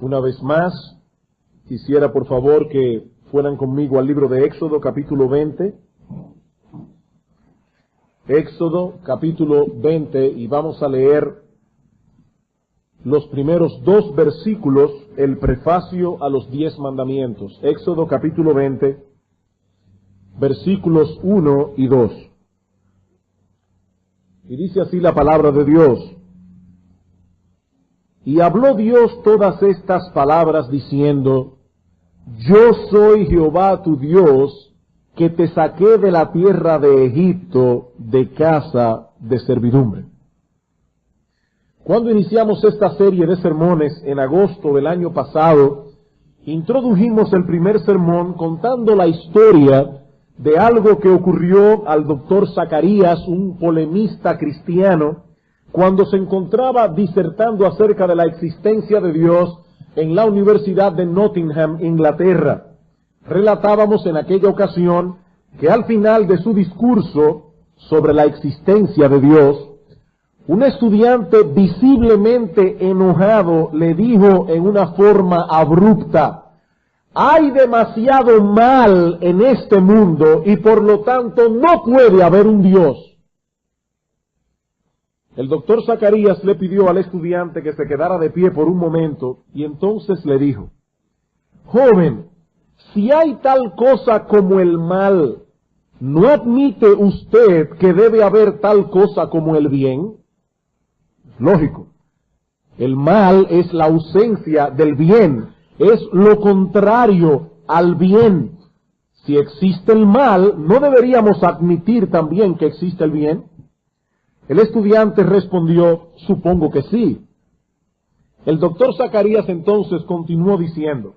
Una vez más, quisiera por favor que fueran conmigo al libro de Éxodo, capítulo 20. Éxodo, capítulo 20, y vamos a leer los primeros 2 versículos, el prefacio a los 10 mandamientos. Éxodo, capítulo 20, versículos 1 y 2. Y dice así la palabra de Dios. Y habló Dios todas estas palabras diciendo: Yo soy Jehová tu Dios, que te saqué de la tierra de Egipto, de casa de servidumbre. Cuando iniciamos esta serie de sermones en agosto del año pasado, introdujimos el primer sermón contando la historia de algo que ocurrió al doctor Zacarías, un polemista cristiano, cuando se encontraba disertando acerca de la existencia de Dios en la Universidad de Nottingham, Inglaterra. Relatábamos en aquella ocasión que al final de su discurso sobre la existencia de Dios, un estudiante visiblemente enojado le dijo en una forma abrupta: hay demasiado mal en este mundo y por lo tanto no puede haber un Dios. El doctor Zacarías le pidió al estudiante que se quedara de pie por un momento y entonces le dijo: joven, si hay tal cosa como el mal, ¿no admite usted que debe haber tal cosa como el bien? Lógico. El mal es la ausencia del bien, es lo contrario al bien. Si existe el mal, ¿no deberíamos admitir también que existe el bien? El estudiante respondió: supongo que sí. El doctor Zacarías entonces continuó diciendo: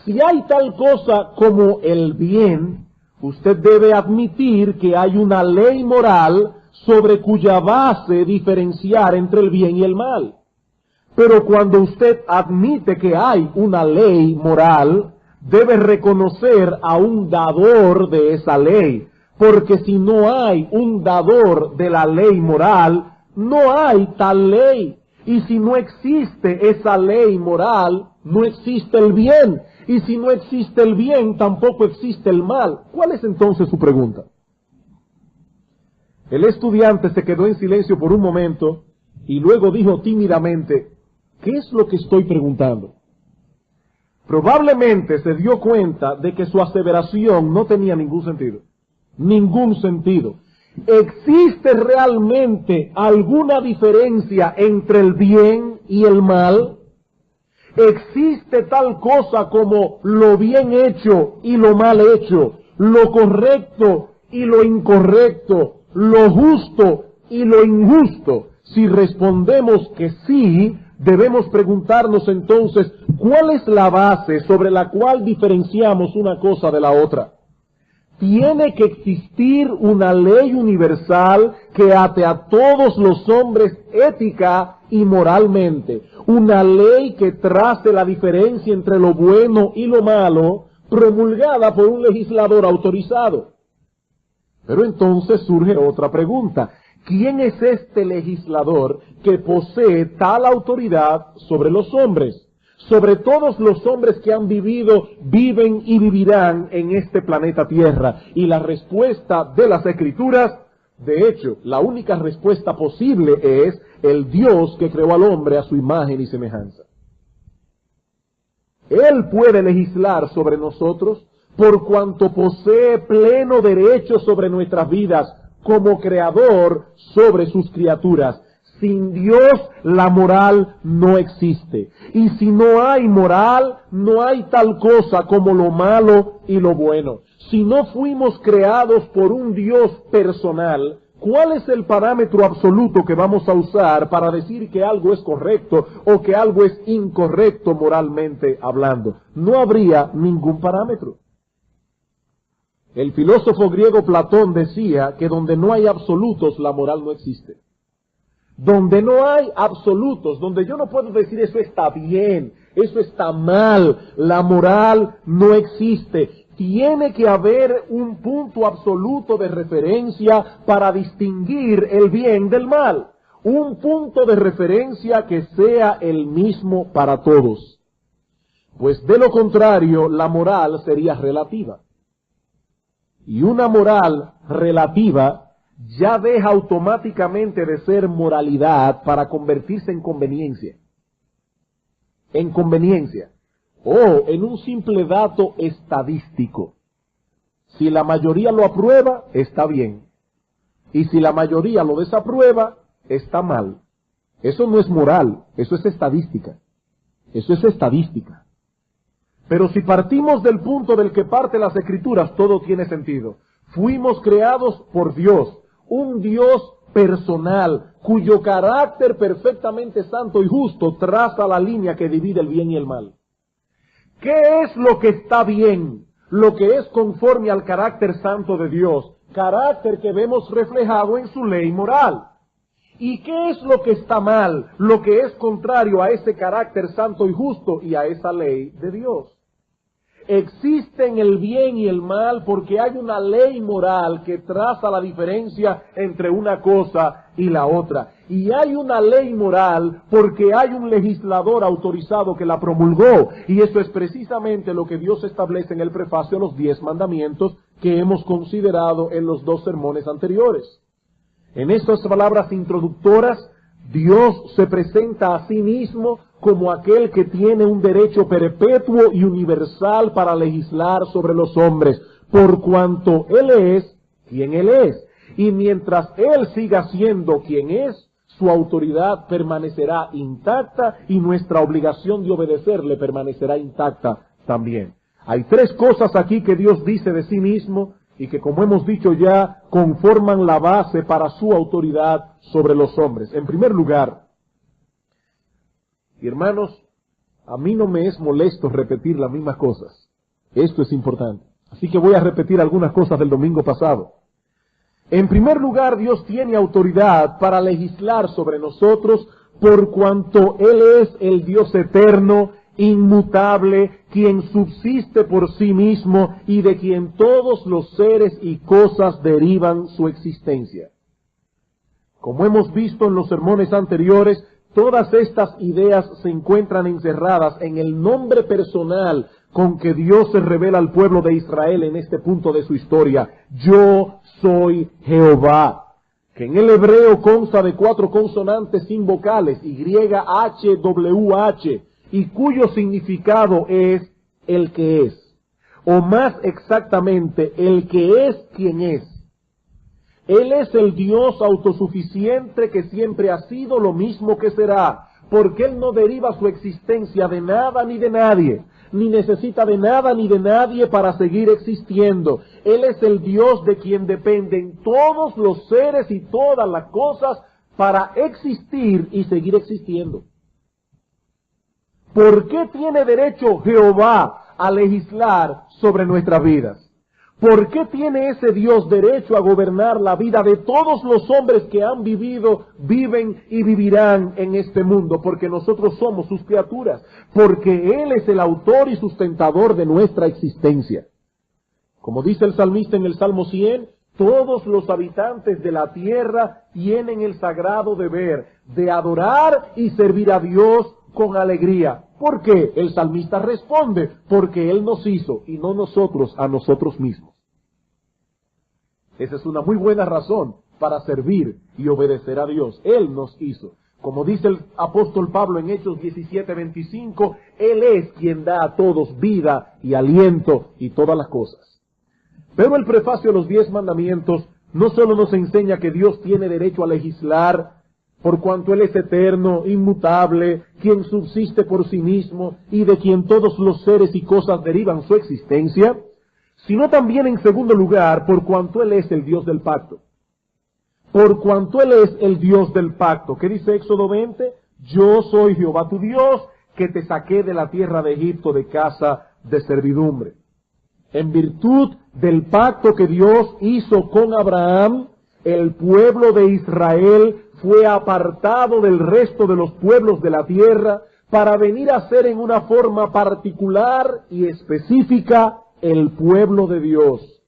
si hay tal cosa como el bien, usted debe admitir que hay una ley moral sobre cuya base diferenciar entre el bien y el mal. Pero cuando usted admite que hay una ley moral, debe reconocer a un dador de esa ley. Porque si no hay un dador de la ley moral, no hay tal ley. Y si no existe esa ley moral, no existe el bien. Y si no existe el bien, tampoco existe el mal. ¿Cuál es entonces su pregunta? El estudiante se quedó en silencio por un momento y luego dijo tímidamente: ¿qué es lo que estoy preguntando? Probablemente se dio cuenta de que su aseveración no tenía ningún sentido. Ningún sentido. ¿Existe realmente alguna diferencia entre el bien y el mal? ¿Existe tal cosa como lo bien hecho y lo mal hecho, lo correcto y lo incorrecto, lo justo y lo injusto? Si respondemos que sí, debemos preguntarnos entonces, ¿cuál es la base sobre la cual diferenciamos una cosa de la otra? Tiene que existir una ley universal que ate a todos los hombres ética y moralmente. Una ley que trace la diferencia entre lo bueno y lo malo, promulgada por un legislador autorizado. Pero entonces surge otra pregunta: ¿quién es este legislador que posee tal autoridad sobre los hombres? Sobre todos los hombres que han vivido, viven y vivirán en este planeta Tierra. Y la respuesta de las Escrituras, de hecho, la única respuesta posible es el Dios que creó al hombre a su imagen y semejanza. Él puede legislar sobre nosotros por cuanto posee pleno derecho sobre nuestras vidas como creador sobre sus criaturas. Sin Dios la moral no existe. Y si no hay moral, no hay tal cosa como lo malo y lo bueno. Si no fuimos creados por un Dios personal, ¿cuál es el parámetro absoluto que vamos a usar para decir que algo es correcto o que algo es incorrecto moralmente hablando? No habría ningún parámetro. El filósofo griego Platón decía que donde no hay absolutos, la moral no existe. Donde no hay absolutos, donde yo no puedo decir eso está bien, eso está mal, la moral no existe. Tiene que haber un punto absoluto de referencia para distinguir el bien del mal. Un punto de referencia que sea el mismo para todos. Pues de lo contrario, la moral sería relativa. Y una moral relativa ya deja automáticamente de ser moralidad para convertirse en conveniencia. En conveniencia. O en un simple dato estadístico. Si la mayoría lo aprueba, está bien. Y si la mayoría lo desaprueba, está mal. Eso no es moral, eso es estadística. Eso es estadística. Pero si partimos del punto del que parte las Escrituras, todo tiene sentido. Fuimos creados por Dios, un Dios personal, cuyo carácter perfectamente santo y justo traza la línea que divide el bien y el mal. ¿Qué es lo que está bien? Lo que es conforme al carácter santo de Dios, carácter que vemos reflejado en su ley moral. ¿Y qué es lo que está mal? Lo que es contrario a ese carácter santo y justo y a esa ley de Dios. Existen el bien y el mal porque hay una ley moral que traza la diferencia entre una cosa y la otra. Y hay una ley moral porque hay un legislador autorizado que la promulgó. Y eso es precisamente lo que Dios establece en el prefacio a los 10 mandamientos que hemos considerado en los 2 sermones anteriores. En estas palabras introductoras, Dios se presenta a sí mismo como aquel que tiene un derecho perpetuo y universal para legislar sobre los hombres, por cuanto Él es quien Él es. Y mientras Él siga siendo quien es, su autoridad permanecerá intacta y nuestra obligación de obedecerle permanecerá intacta también. Hay 3 cosas aquí que Dios dice de sí mismo y que, como hemos dicho ya, conforman la base para su autoridad sobre los hombres. En primer lugar, y hermanos, a mí no me es molesto repetir las mismas cosas. Esto es importante. Así que voy a repetir algunas cosas del domingo pasado. En primer lugar, Dios tiene autoridad para legislar sobre nosotros por cuanto Él es el Dios eterno, inmutable, quien subsiste por sí mismo y de quien todos los seres y cosas derivan su existencia. Como hemos visto en los sermones anteriores, todas estas ideas se encuentran encerradas en el nombre personal con que Dios se revela al pueblo de Israel en este punto de su historia. Yo soy Jehová, que en el hebreo consta de 4 consonantes sin vocales, YHWH, y cuyo significado es el que es, o más exactamente, el que es quien es. Él es el Dios autosuficiente que siempre ha sido lo mismo que será, porque Él no deriva su existencia de nada ni de nadie, ni necesita de nada ni de nadie para seguir existiendo. Él es el Dios de quien dependen todos los seres y todas las cosas para existir y seguir existiendo. ¿Por qué tiene derecho Jehová a legislar sobre nuestras vidas? ¿Por qué tiene ese Dios derecho a gobernar la vida de todos los hombres que han vivido, viven y vivirán en este mundo? Porque nosotros somos sus criaturas. Porque Él es el autor y sustentador de nuestra existencia. Como dice el salmista en el Salmo 100, todos los habitantes de la tierra tienen el sagrado deber de adorar y servir a Dios con alegría. ¿Por qué? El salmista responde, porque Él nos hizo y no nosotros a nosotros mismos. Esa es una muy buena razón para servir y obedecer a Dios. Él nos hizo. Como dice el apóstol Pablo en Hechos 17:25, Él es quien da a todos vida y aliento y todas las cosas. Pero el prefacio de los 10 mandamientos no solo nos enseña que Dios tiene derecho a legislar, por cuanto Él es eterno, inmutable, quien subsiste por sí mismo y de quien todos los seres y cosas derivan su existencia, sino también en segundo lugar, por cuanto Él es el Dios del pacto. Por cuanto Él es el Dios del pacto. ¿Qué dice Éxodo 20? Yo soy Jehová tu Dios, que te saqué de la tierra de Egipto de casa de servidumbre. En virtud del pacto que Dios hizo con Abraham, el pueblo de Israel fue apartado del resto de los pueblos de la tierra para venir a ser en una forma particular y específica el pueblo de Dios.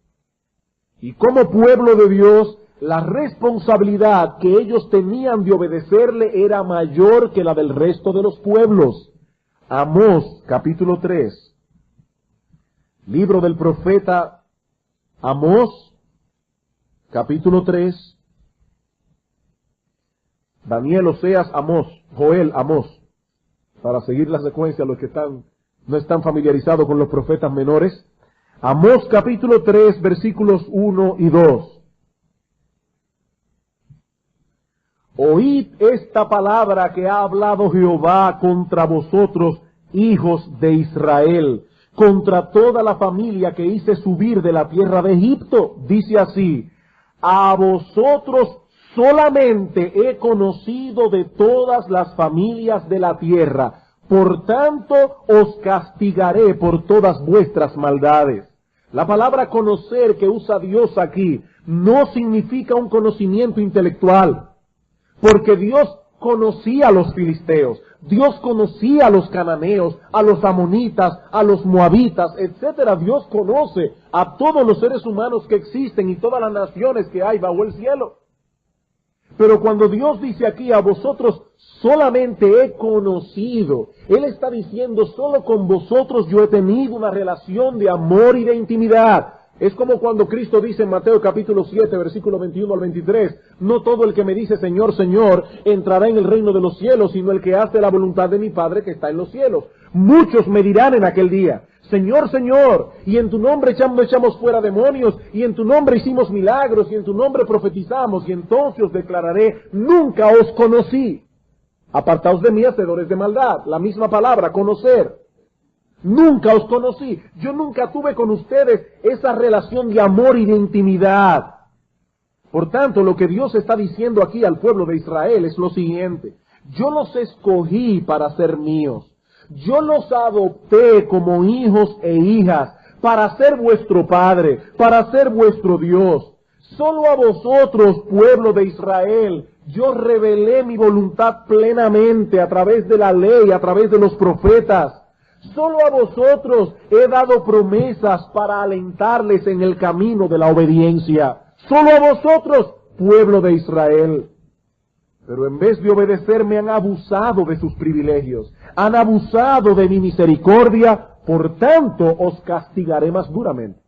Y como pueblo de Dios, la responsabilidad que ellos tenían de obedecerle era mayor que la del resto de los pueblos. Amós, capítulo 3. Libro del profeta Amós, capítulo 3. Daniel, Oseas, Amós, Joel, Amós. Para seguir la secuencia, los que no están familiarizados con los profetas menores. Amós, capítulo 3, versículos 1 y 2. Oíd esta palabra que ha hablado Jehová contra vosotros, hijos de Israel, contra toda la familia que hice subir de la tierra de Egipto. Dice así: a vosotros solamente he conocido de todas las familias de la tierra, por tanto os castigaré por todas vuestras maldades. La palabra conocer que usa Dios aquí no significa un conocimiento intelectual, porque Dios conocía a los filisteos, Dios conocía a los cananeos, a los amonitas, a los moabitas, etcétera. Dios conoce a todos los seres humanos que existen y todas las naciones que hay bajo el cielo. Pero cuando Dios dice aquí, a vosotros solamente he conocido, Él está diciendo, solo con vosotros yo he tenido una relación de amor y de intimidad. Es como cuando Cristo dice en Mateo capítulo 7, versículo 21 al 23, no todo el que me dice Señor, Señor, entrará en el reino de los cielos, sino el que hace la voluntad de mi Padre que está en los cielos. Muchos me dirán en aquel día, Señor, Señor, y en tu nombre echamos fuera demonios, y en tu nombre hicimos milagros, y en tu nombre profetizamos, y entonces os declararé, nunca os conocí. Apartaos de mí, hacedores de maldad. La misma palabra, conocer. Nunca os conocí. Yo nunca tuve con ustedes esa relación de amor y de intimidad. Por tanto, lo que Dios está diciendo aquí al pueblo de Israel es lo siguiente: yo los escogí para ser míos. Yo los adopté como hijos e hijas para ser vuestro Padre, para ser vuestro Dios. Solo a vosotros, pueblo de Israel, yo revelé mi voluntad plenamente a través de la ley, a través de los profetas. Solo a vosotros he dado promesas para alentarles en el camino de la obediencia. Solo a vosotros, pueblo de Israel. Pero en vez de obedecerme han abusado de sus privilegios, han abusado de mi misericordia, por tanto os castigaré más duramente.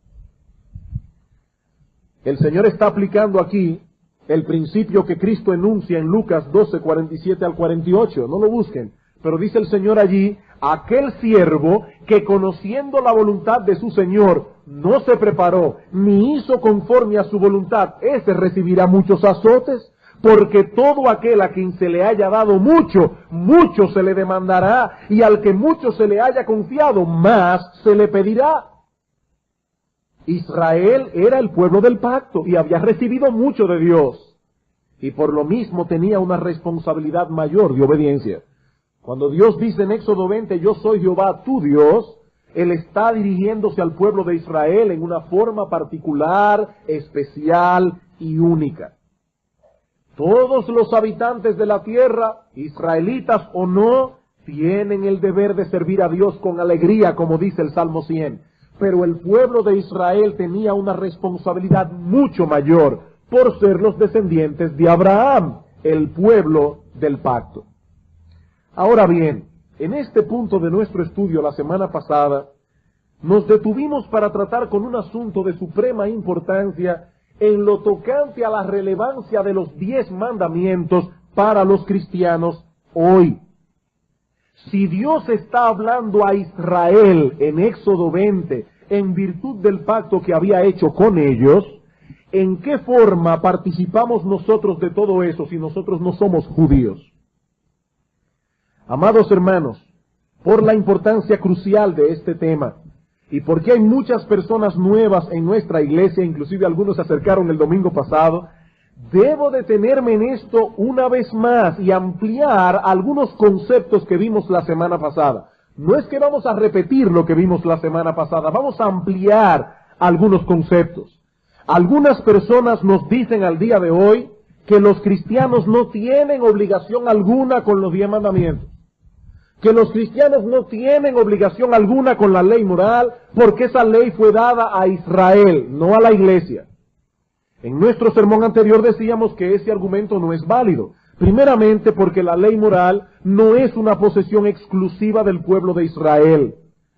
El Señor está aplicando aquí el principio que Cristo enuncia en Lucas 12, 47 al 48. No lo busquen. Pero dice el Señor allí, aquel siervo que conociendo la voluntad de su Señor no se preparó ni hizo conforme a su voluntad, ese recibirá muchos azotes, porque todo aquel a quien se le haya dado mucho, mucho se le demandará, y al que mucho se le haya confiado, más se le pedirá. Israel era el pueblo del pacto y había recibido mucho de Dios, y por lo mismo tenía una responsabilidad mayor de obediencia. Cuando Dios dice en Éxodo 20, yo soy Jehová tu Dios, Él está dirigiéndose al pueblo de Israel en una forma particular, especial y única. Todos los habitantes de la tierra, israelitas o no, tienen el deber de servir a Dios con alegría, como dice el Salmo 100. Pero el pueblo de Israel tenía una responsabilidad mucho mayor por ser los descendientes de Abraham, el pueblo del pacto. Ahora bien, en este punto de nuestro estudio la semana pasada, nos detuvimos para tratar con un asunto de suprema importancia en lo tocante a la relevancia de los 10 mandamientos para los cristianos hoy. Si Dios está hablando a Israel en Éxodo 20 en virtud del pacto que había hecho con ellos, ¿en qué forma participamos nosotros de todo eso si nosotros no somos judíos? Amados hermanos, por la importancia crucial de este tema, y porque hay muchas personas nuevas en nuestra iglesia, inclusive algunos se acercaron el domingo pasado, debo detenerme en esto una vez más y ampliar algunos conceptos que vimos la semana pasada. No es que vamos a repetir lo que vimos la semana pasada, vamos a ampliar algunos conceptos. Algunas personas nos dicen al día de hoy que los cristianos no tienen obligación alguna con los 10 mandamientos. Que los cristianos no tienen obligación alguna con la ley moral, porque esa ley fue dada a Israel, no a la iglesia. En nuestro sermón anterior decíamos que ese argumento no es válido, Primeramente porque la ley moral no es una posesión exclusiva del pueblo de Israel.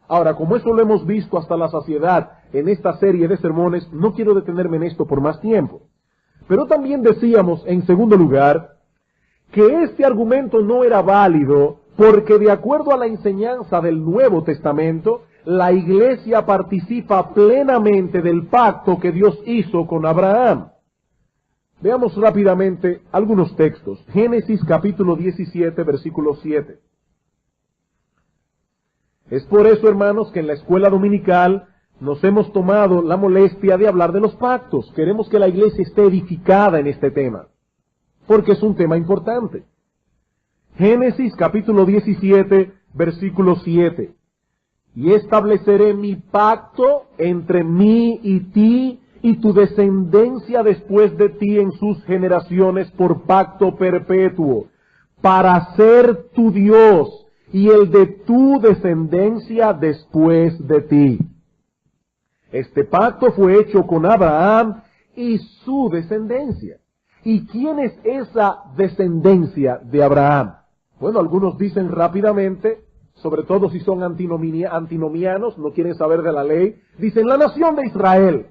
Ahora, como eso lo hemos visto hasta la saciedad en esta serie de sermones, no quiero detenerme en esto por más tiempo. Pero también decíamos, en segundo lugar, que este argumento no era válido porque de acuerdo a la enseñanza del Nuevo Testamento, la Iglesia participa plenamente del pacto que Dios hizo con Abraham. Veamos rápidamente algunos textos. Génesis capítulo 17, versículo 7. Es por eso, hermanos, que en la escuela dominical nos hemos tomado la molestia de hablar de los pactos. Queremos que la iglesia esté edificada en este tema, porque es un tema importante. Génesis capítulo 17, versículo 7. Y estableceré mi pacto entre mí y ti y tu descendencia después de ti en sus generaciones por pacto perpetuo, para ser tu Dios y el de tu descendencia después de ti. Este pacto fue hecho con Abraham y su descendencia. ¿Y quién es esa descendencia de Abraham? Bueno, algunos dicen rápidamente, sobre todo si son antinomianos, no quieren saber de la ley, dicen la nación de Israel.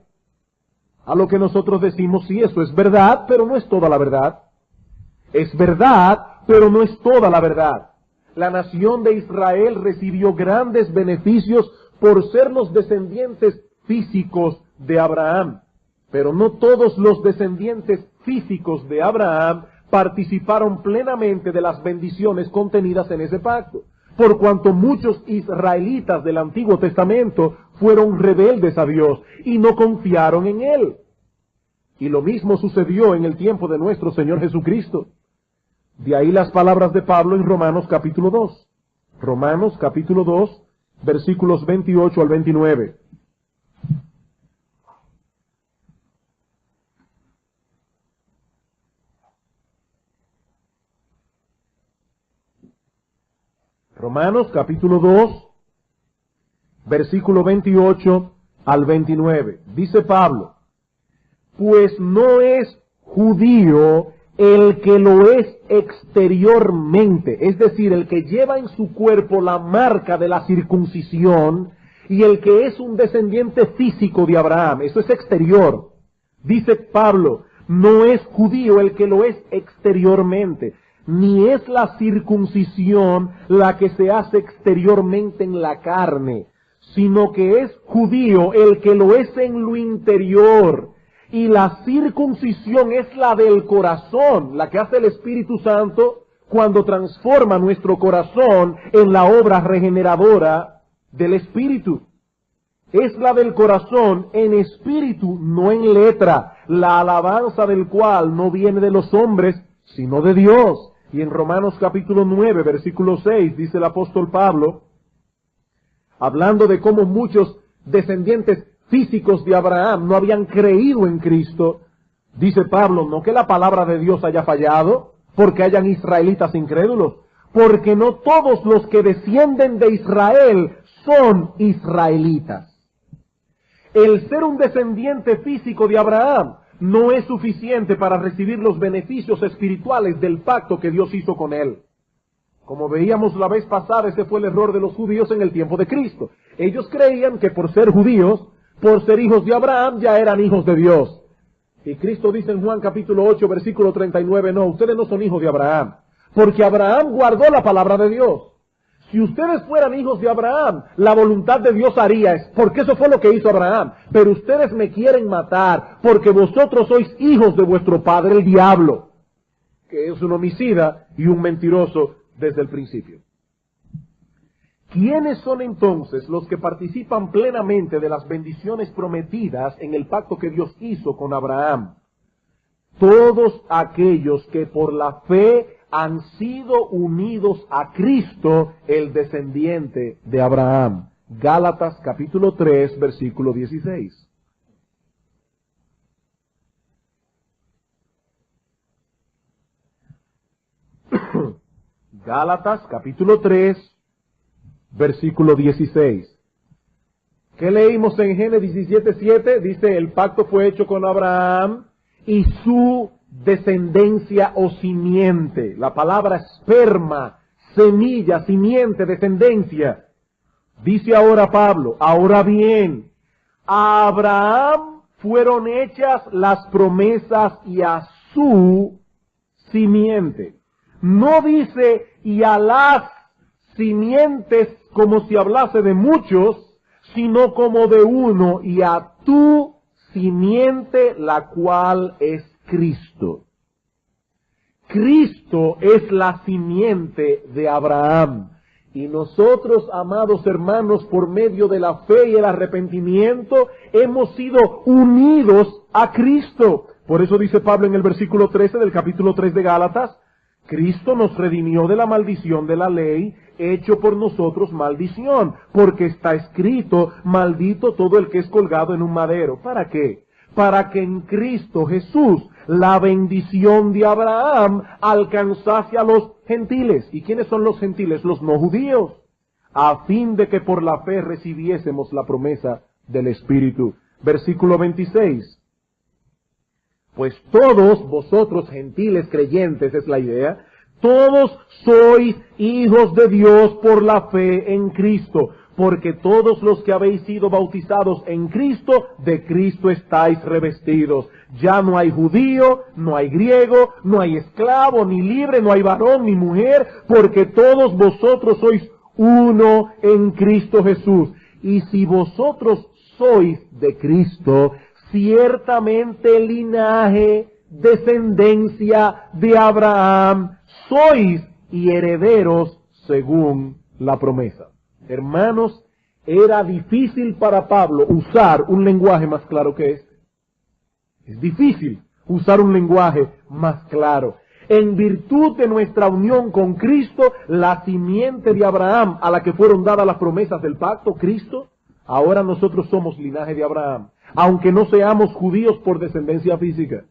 A lo que nosotros decimos, sí, eso es verdad, pero no es toda la verdad. Es verdad, pero no es toda la verdad. La nación de Israel recibió grandes beneficios por ser los descendientes físicos de Abraham. Pero no todos los descendientes físicos de Abraham participaron plenamente de las bendiciones contenidas en ese pacto, por cuanto muchos israelitas del Antiguo Testamento fueron rebeldes a Dios y no confiaron en Él. Y lo mismo sucedió en el tiempo de nuestro Señor Jesucristo. De ahí las palabras de Pablo en Romanos capítulo 2. Romanos capítulo 2, versículos 28 al 29. Romanos capítulo 2, versículo 28 al 29. Dice Pablo, pues no es judío el que lo es exteriormente, es decir, el que lleva en su cuerpo la marca de la circuncisión y el que es un descendiente físico de Abraham. Eso es exterior. Dice Pablo, no es judío el que lo es exteriormente, ni es la circuncisión la que se hace exteriormente en la carne, sino que es judío el que lo es en lo interior. Y la circuncisión es la del corazón, la que hace el Espíritu Santo cuando transforma nuestro corazón en la obra regeneradora del Espíritu. Es la del corazón en espíritu, no en letra, la alabanza del cual no viene de los hombres, sino de Dios. Y en Romanos capítulo 9, versículo 6, dice el apóstol Pablo, hablando de cómo muchos descendientes físicos de Abraham no habían creído en Cristo, dice Pablo, no que la palabra de Dios haya fallado, porque hayan israelitas incrédulos, porque no todos los que descienden de Israel son israelitas. El ser un descendiente físico de Abraham no es suficiente para recibir los beneficios espirituales del pacto que Dios hizo con él. Como veíamos la vez pasada, ese fue el error de los judíos en el tiempo de Cristo. Ellos creían que por ser judíos, por ser hijos de Abraham, ya eran hijos de Dios. Y Cristo dice en Juan capítulo 8, versículo 39, no, ustedes no son hijos de Abraham, porque Abraham guardó la palabra de Dios. Si ustedes fueran hijos de Abraham, la voluntad de Dios haría, porque eso fue lo que hizo Abraham. Pero ustedes me quieren matar, porque vosotros sois hijos de vuestro padre el diablo, que es un homicida y un mentiroso desde el principio. ¿Quiénes son entonces los que participan plenamente de las bendiciones prometidas en el pacto que Dios hizo con Abraham? Todos aquellos que por la fe han sido unidos a Cristo, el descendiente de Abraham. Gálatas capítulo 3, versículo 16. Gálatas capítulo 3, versículo 16. ¿Qué leímos en Génesis 17:7? Dice, el pacto fue hecho con Abraham y su descendencia o simiente. La palabra esperma, semilla, simiente, descendencia. Dice ahora Pablo, ahora bien, a Abraham fueron hechas las promesas y a su simiente. No dice y a las simientes como si hablase de muchos, sino como de uno, y a tu simiente, la cual es Cristo. Cristo es la simiente de Abraham. Y nosotros, amados hermanos, por medio de la fe y el arrepentimiento, hemos sido unidos a Cristo. Por eso dice Pablo en el versículo 13 del capítulo 3 de Gálatas, Cristo nos redimió de la maldición de la ley, hecho por nosotros maldición, porque está escrito, maldito todo el que es colgado en un madero. ¿Para qué? Para que en Cristo Jesús la bendición de Abraham alcanzase a los gentiles. ¿Y quiénes son los gentiles? Los no judíos. A fin de que por la fe recibiésemos la promesa del Espíritu. Versículo 26. Pues todos vosotros, gentiles creyentes, es la idea, todos sois hijos de Dios por la fe en Cristo, porque todos los que habéis sido bautizados en Cristo, de Cristo estáis revestidos. Ya no hay judío, no hay griego, no hay esclavo, ni libre, no hay varón, ni mujer, porque todos vosotros sois uno en Cristo Jesús. Y si vosotros sois de Cristo, ciertamente linaje, descendencia de Abraham, sois y herederos según la promesa. Hermanos, era difícil para Pablo usar un lenguaje más claro que este. Es difícil usar un lenguaje más claro. En virtud de nuestra unión con Cristo, la simiente de Abraham a la que fueron dadas las promesas del pacto, Cristo, ahora nosotros somos linaje de Abraham, aunque no seamos judíos por descendencia física.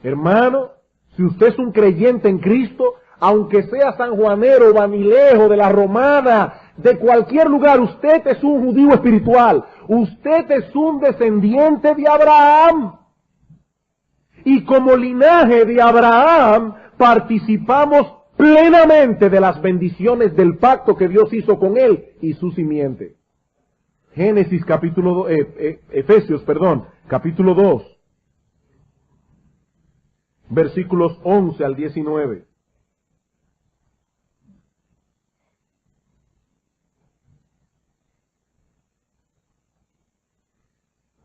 Hermano, si usted es un creyente en Cristo, aunque sea sanjuanero, vanilejo, de la Romana, de cualquier lugar, usted es un judío espiritual. Usted es un descendiente de Abraham. Y como linaje de Abraham, participamos plenamente de las bendiciones del pacto que Dios hizo con él y su simiente. Efesios, capítulo 2, versículos 11 al 19.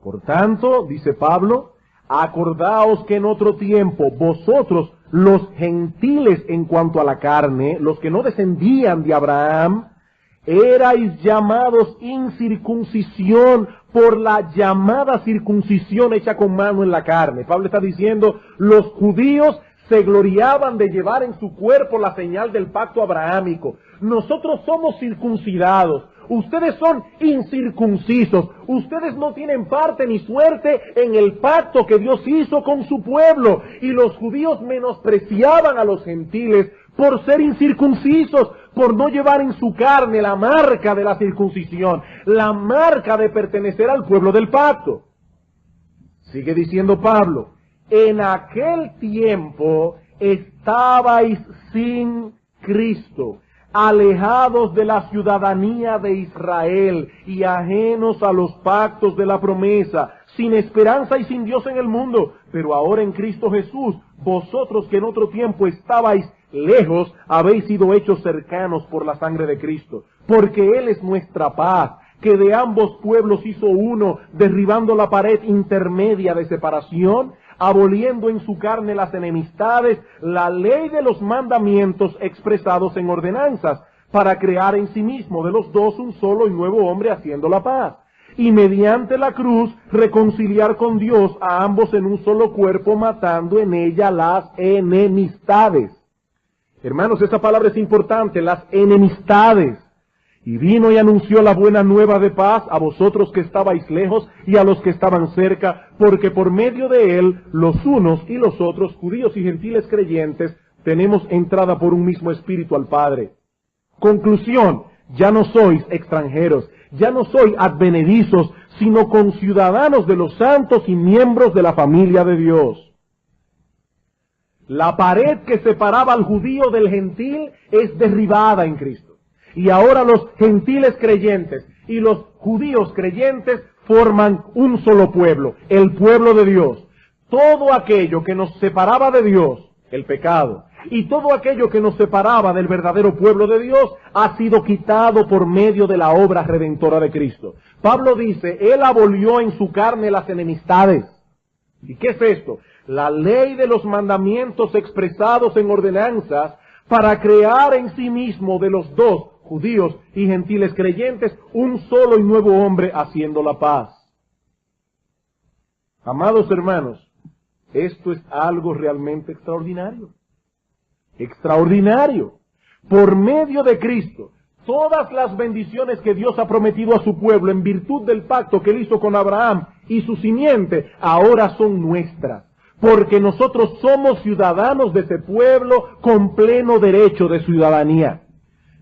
Por tanto, dice Pablo, acordaos que en otro tiempo vosotros, los gentiles en cuanto a la carne, los que no descendían de Abraham, erais llamados incircuncisión por la llamada circuncisión hecha con mano en la carne. Pablo está diciendo, los judíos se gloriaban de llevar en su cuerpo la señal del pacto abrahámico. Nosotros somos circuncidados. Ustedes son incircuncisos. Ustedes no tienen parte ni suerte en el pacto que Dios hizo con su pueblo. Y los judíos menospreciaban a los gentiles por ser incircuncisos, por no llevar en su carne la marca de la circuncisión, la marca de pertenecer al pueblo del pacto. Sigue diciendo Pablo, en aquel tiempo estabais sin Cristo, alejados de la ciudadanía de Israel y ajenos a los pactos de la promesa, sin esperanza y sin Dios en el mundo. Pero ahora en Cristo Jesús, vosotros que en otro tiempo estabais lejos, habéis sido hechos cercanos por la sangre de Cristo, porque Él es nuestra paz, que de ambos pueblos hizo uno, derribando la pared intermedia de separación, aboliendo en su carne las enemistades, la ley de los mandamientos expresados en ordenanzas, para crear en sí mismo de los dos un solo y nuevo hombre haciendo la paz, y mediante la cruz reconciliar con Dios a ambos en un solo cuerpo, matando en ella las enemistades. Hermanos, esta palabra es importante, las enemistades. Y vino y anunció la buena nueva de paz a vosotros que estabais lejos y a los que estaban cerca, porque por medio de él, los unos y los otros, judíos y gentiles creyentes, tenemos entrada por un mismo espíritu al Padre. Conclusión, ya no sois extranjeros, ya no sois advenedizos, sino conciudadanos de los santos y miembros de la familia de Dios. La pared que separaba al judío del gentil es derribada en Cristo. Y ahora los gentiles creyentes y los judíos creyentes forman un solo pueblo, el pueblo de Dios. Todo aquello que nos separaba de Dios, el pecado, y todo aquello que nos separaba del verdadero pueblo de Dios ha sido quitado por medio de la obra redentora de Cristo. Pablo dice, Él abolió en su carne las enemistades. ¿Y qué es esto? La ley de los mandamientos expresados en ordenanzas para crear en sí mismo de los dos, judíos y gentiles creyentes, un solo y nuevo hombre haciendo la paz. Amados hermanos, esto es algo realmente extraordinario. Extraordinario. Por medio de Cristo, todas las bendiciones que Dios ha prometido a su pueblo en virtud del pacto que Él hizo con Abraham y su simiente, ahora son nuestras. Porque nosotros somos ciudadanos de ese pueblo con pleno derecho de ciudadanía.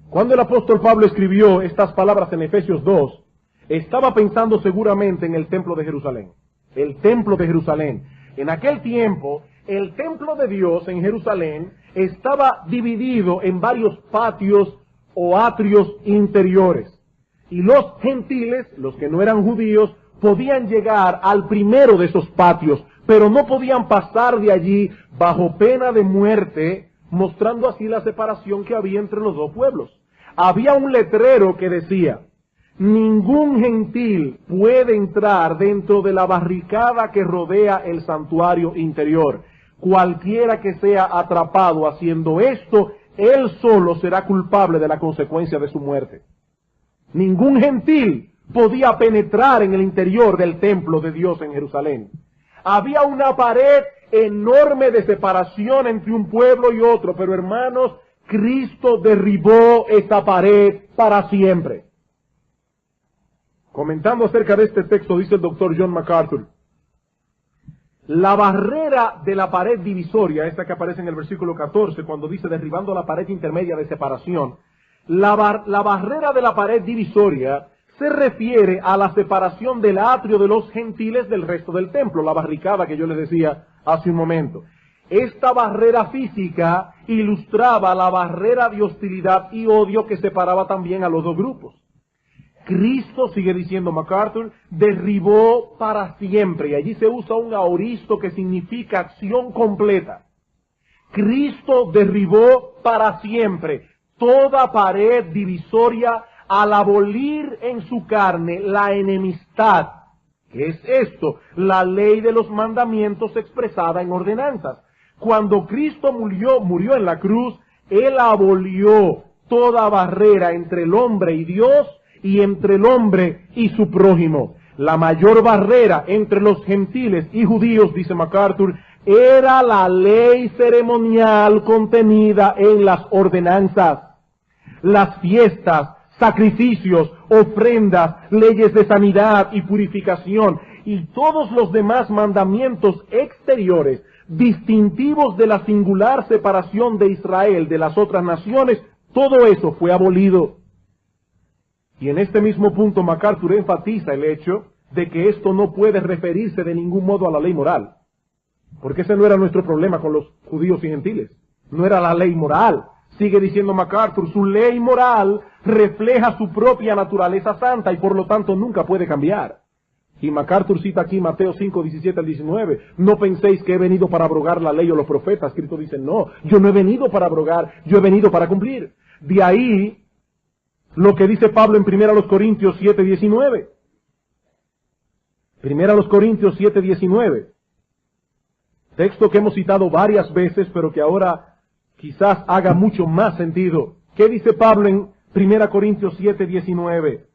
Cuando el apóstol Pablo escribió estas palabras en Efesios 2, estaba pensando seguramente en el templo de Jerusalén. El templo de Jerusalén. En aquel tiempo, el templo de Dios en Jerusalén estaba dividido en varios patios o atrios interiores. Y los gentiles, los que no eran judíos, podían llegar al primero de esos patios, pero no podían pasar de allí bajo pena de muerte, mostrando así la separación que había entre los dos pueblos. Había un letrero que decía, ningún gentil puede entrar dentro de la barricada que rodea el santuario interior. Cualquiera que sea atrapado haciendo esto, él solo será culpable de la consecuencia de su muerte. Ningún gentil podía penetrar en el interior del templo de Dios en Jerusalén. Había una pared enorme de separación entre un pueblo y otro, pero hermanos, Cristo derribó esa pared para siempre. Comentando acerca de este texto, dice el doctor John MacArthur, la barrera de la pared divisoria, esta que aparece en el versículo 14, cuando dice derribando la pared intermedia de separación, la barrera de la pared divisoria se refiere a la separación del atrio de los gentiles del resto del templo, la barricada que yo les decía hace un momento. Esta barrera física ilustraba la barrera de hostilidad y odio que separaba también a los dos grupos. Cristo, sigue diciendo MacArthur, derribó para siempre, y allí se usa un aoristo que significa acción completa. Cristo derribó para siempre toda pared divisoria al abolir en su carne la enemistad. ¿Qué es esto? La ley de los mandamientos expresada en ordenanzas. Cuando Cristo murió en la cruz, Él abolió toda barrera entre el hombre y Dios y entre el hombre y su prójimo. La mayor barrera entre los gentiles y judíos, dice MacArthur, era la ley ceremonial contenida en las ordenanzas. Las fiestas, sacrificios, ofrendas, leyes de sanidad y purificación y todos los demás mandamientos exteriores, distintivos de la singular separación de Israel de las otras naciones, todo eso fue abolido. Y en este mismo punto MacArthur enfatiza el hecho de que esto no puede referirse de ningún modo a la ley moral, porque ese no era nuestro problema con los judíos y gentiles, no era la ley moral. Sigue diciendo MacArthur, su ley moral refleja su propia naturaleza santa y por lo tanto nunca puede cambiar. Y MacArthur cita aquí Mateo 5, 17 al 19. No penséis que he venido para abrogar la ley o los profetas. Cristo dice, no, yo no he venido para abrogar, yo he venido para cumplir. De ahí lo que dice Pablo en 1 Corintios 7, 19. 1 Corintios 7, 19. Texto que hemos citado varias veces, pero que ahora quizás haga mucho más sentido. ¿Qué dice Pablo en 1 Corintios 7, 19?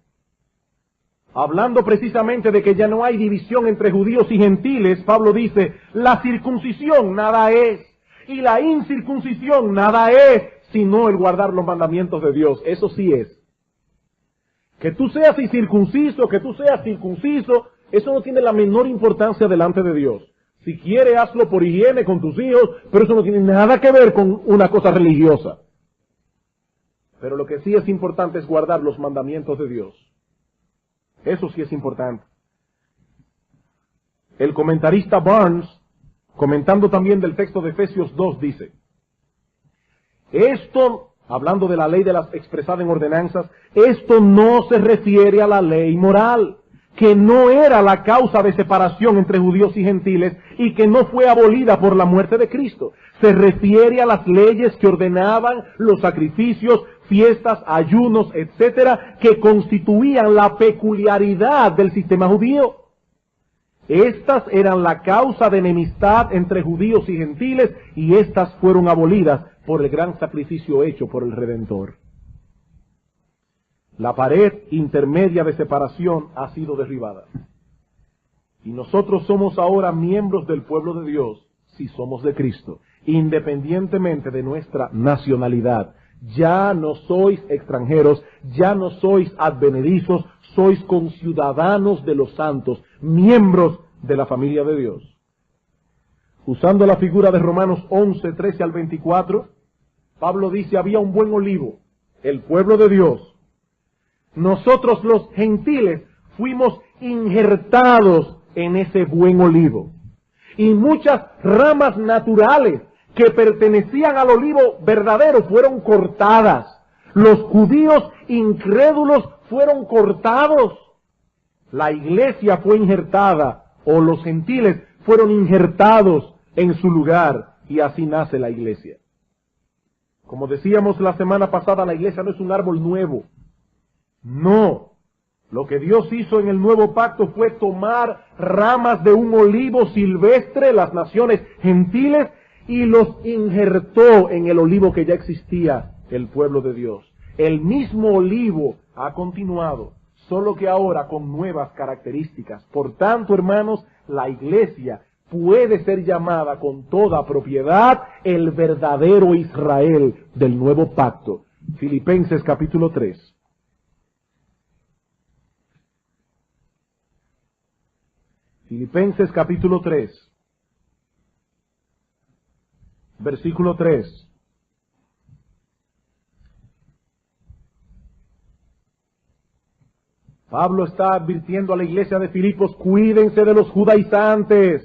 Hablando precisamente de que ya no hay división entre judíos y gentiles, Pablo dice, la circuncisión nada es, y la incircuncisión nada es, sino el guardar los mandamientos de Dios. Eso sí es. Que tú seas incircunciso, que tú seas circunciso, eso no tiene la menor importancia delante de Dios. Si quiere, hazlo por higiene con tus hijos, pero eso no tiene nada que ver con una cosa religiosa. Pero lo que sí es importante es guardar los mandamientos de Dios. Eso sí es importante. El comentarista Barnes comentando también del texto de Efesios 2, dice: esto, hablando de la ley expresada en ordenanzas, esto no se refiere a la ley moral, que no era la causa de separación entre judíos y gentiles y que no fue abolida por la muerte de Cristo. Se refiere a las leyes que ordenaban los sacrificios, fiestas, ayunos, etcétera, que constituían la peculiaridad del sistema judío. Estas eran la causa de enemistad entre judíos y gentiles, y estas fueron abolidas por el gran sacrificio hecho por el Redentor. La pared intermedia de separación ha sido derribada. Y nosotros somos ahora miembros del pueblo de Dios, si somos de Cristo, independientemente de nuestra nacionalidad. Ya no sois extranjeros, ya no sois advenedizos, sois conciudadanos de los santos, miembros de la familia de Dios. Usando la figura de Romanos 11, 13 al 24, Pablo dice: había un buen olivo, el pueblo de Dios. Nosotros los gentiles fuimos injertados en ese buen olivo. Y muchas ramas naturales que pertenecían al olivo verdadero fueron cortadas. Los judíos incrédulos fueron cortados. La iglesia fue injertada, o los gentiles fueron injertados en su lugar, y así nace la iglesia. Como decíamos la semana pasada, la iglesia no es un árbol nuevo. No. Lo que Dios hizo en el nuevo pacto fue tomar ramas de un olivo silvestre, las naciones gentiles, y los injertó en el olivo que ya existía, el pueblo de Dios. El mismo olivo ha continuado, solo que ahora con nuevas características. Por tanto, hermanos, la iglesia puede ser llamada con toda propiedad el verdadero Israel del nuevo pacto. Filipenses capítulo 3. Filipenses capítulo 3, versículo 3. Pablo está advirtiendo a la iglesia de Filipos: cuídense de los judaizantes,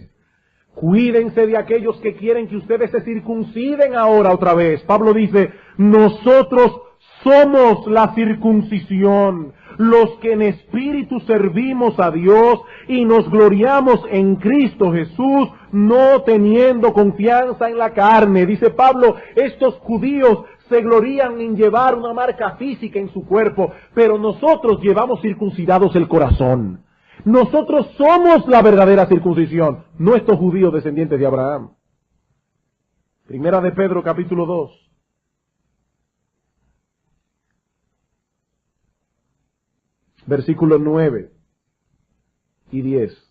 cuídense de aquellos que quieren que ustedes se circunciden ahora otra vez. Pablo dice: nosotros somos la circuncisión, los que en espíritu servimos a Dios y nos gloriamos en Cristo Jesús, no teniendo confianza en la carne. Dice Pablo, estos judíos se glorían en llevar una marca física en su cuerpo, pero nosotros llevamos circuncidados el corazón. Nosotros somos la verdadera circuncisión, no estos judíos descendientes de Abraham. Primera de Pedro capítulo 2. Versículos 9 y 10.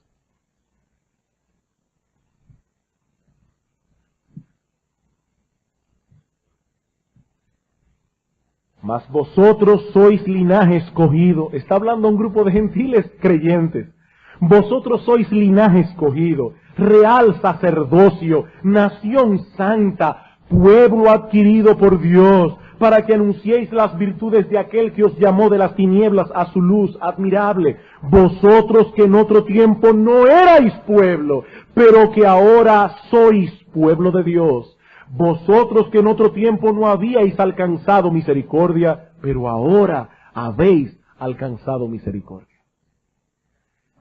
Mas vosotros sois linaje escogido. Está hablando a un grupo de gentiles creyentes. Vosotros sois linaje escogido, real sacerdocio, nación santa, pueblo adquirido por Dios, para que anunciéis las virtudes de aquel que os llamó de las tinieblas a su luz admirable. Vosotros que en otro tiempo no erais pueblo, pero que ahora sois pueblo de Dios. Vosotros que en otro tiempo no habíais alcanzado misericordia, pero ahora habéis alcanzado misericordia.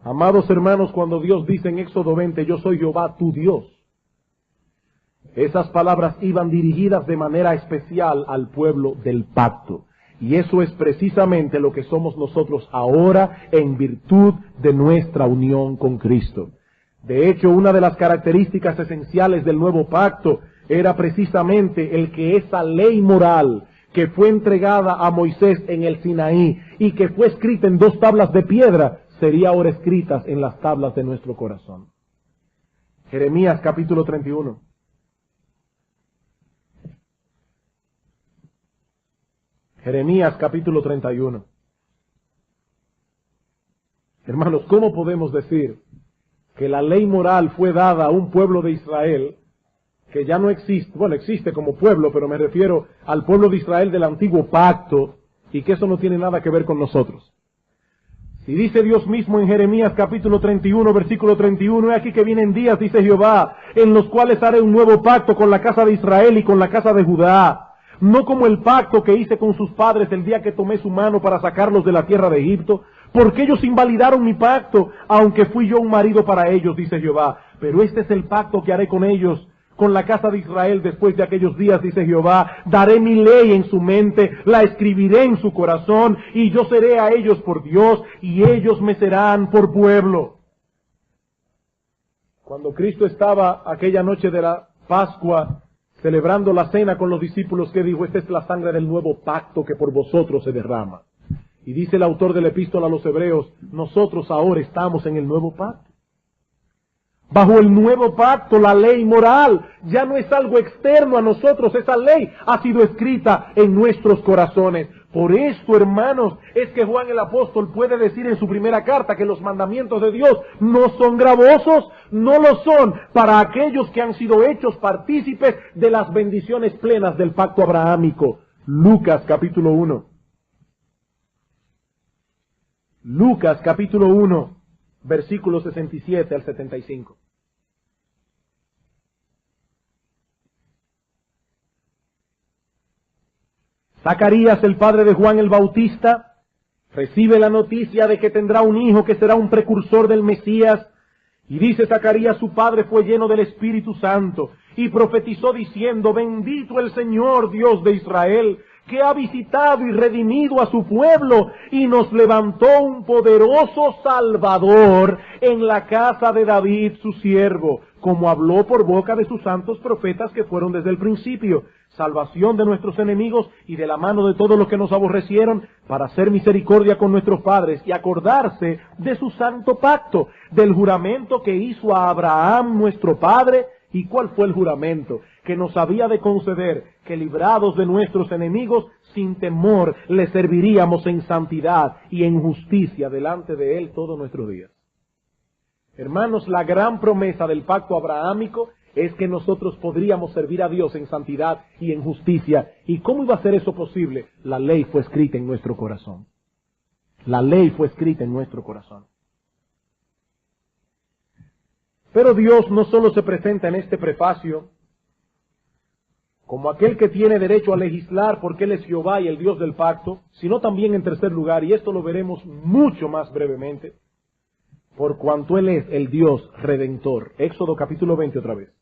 Amados hermanos, cuando Dios dice en Éxodo 20, yo soy Jehová tu Dios, esas palabras iban dirigidas de manera especial al pueblo del pacto. Y eso es precisamente lo que somos nosotros ahora en virtud de nuestra unión con Cristo. De hecho, una de las características esenciales del nuevo pacto era precisamente el que esa ley moral que fue entregada a Moisés en el Sinaí y que fue escrita en 2 tablas de piedra, sería ahora escrita en las tablas de nuestro corazón. Jeremías capítulo 31. Jeremías capítulo 31. Hermanos, ¿cómo podemos decir que la ley moral fue dada a un pueblo de Israel que ya no existe? Bueno, existe como pueblo, pero me refiero al pueblo de Israel del antiguo pacto, y que eso no tiene nada que ver con nosotros. Y dice Dios mismo en Jeremías capítulo 31, versículo 31, he aquí que vienen días, dice Jehová, en los cuales haré un nuevo pacto con la casa de Israel y con la casa de Judá. No como el pacto que hice con sus padres el día que tomé su mano para sacarlos de la tierra de Egipto, porque ellos invalidaron mi pacto, aunque fui yo un marido para ellos, dice Jehová. Pero este es el pacto que haré con ellos, con la casa de Israel después de aquellos días, dice Jehová. Daré mi ley en su mente, la escribiré en su corazón, y yo seré a ellos por Dios, y ellos me serán por pueblo. Cuando Cristo estaba aquella noche de la Pascua, celebrando la cena con los discípulos, que dijo, esta es la sangre del nuevo pacto que por vosotros se derrama. Y dice el autor de la epístola a los Hebreos, nosotros ahora estamos en el nuevo pacto. Bajo el nuevo pacto, la ley moral ya no es algo externo a nosotros, esa ley ha sido escrita en nuestros corazones. Por esto, hermanos, es que Juan el apóstol puede decir en su primera carta que los mandamientos de Dios no son gravosos, no lo son para aquellos que han sido hechos partícipes de las bendiciones plenas del pacto abrahámico. Lucas capítulo 1. Lucas capítulo 1. Versículos 67 al 75. Zacarías, el padre de Juan el Bautista, recibe la noticia de que tendrá un hijo que será un precursor del Mesías. Y dice Zacarías, su padre fue lleno del Espíritu Santo y profetizó diciendo, bendito el Señor Dios de Israel, que ha visitado y redimido a su pueblo y nos levantó un poderoso Salvador en la casa de David su siervo, como habló por boca de sus santos profetas que fueron desde el principio, salvación de nuestros enemigos y de la mano de todos los que nos aborrecieron, para hacer misericordia con nuestros padres y acordarse de su santo pacto, del juramento que hizo a Abraham nuestro padre. ¿Y cuál fue el juramento? Que nos había de conceder que, librados de nuestros enemigos, sin temor le serviríamos en santidad y en justicia delante de Él todos nuestros días. Hermanos, la gran promesa del pacto abrahámico es que nosotros podríamos servir a Dios en santidad y en justicia. ¿Y cómo iba a ser eso posible? La ley fue escrita en nuestro corazón. La ley fue escrita en nuestro corazón. Pero Dios no solo se presenta en este prefacio como aquel que tiene derecho a legislar porque Él es Jehová y el Dios del pacto, sino también en tercer lugar, y esto lo veremos mucho más brevemente, por cuanto Él es el Dios redentor. Éxodo capítulo 20 otra vez.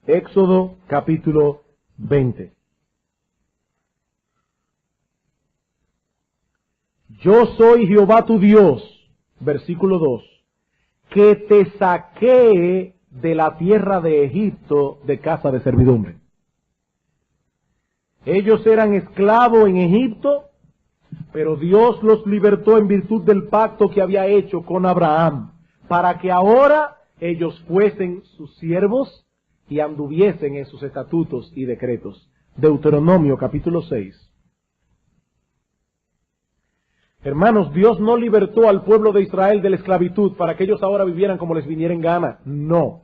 Éxodo capítulo 20. Yo soy Jehová tu Dios, versículo 2, que te saqué de la tierra de Egipto de casa de servidumbre. Ellos eran esclavos en Egipto, pero Dios los libertó en virtud del pacto que había hecho con Abraham, para que ahora ellos fuesen sus siervos y anduviesen en sus estatutos y decretos. Deuteronomio capítulo 6. Hermanos, Dios no libertó al pueblo de Israel de la esclavitud para que ellos ahora vivieran como les viniera en gana. No.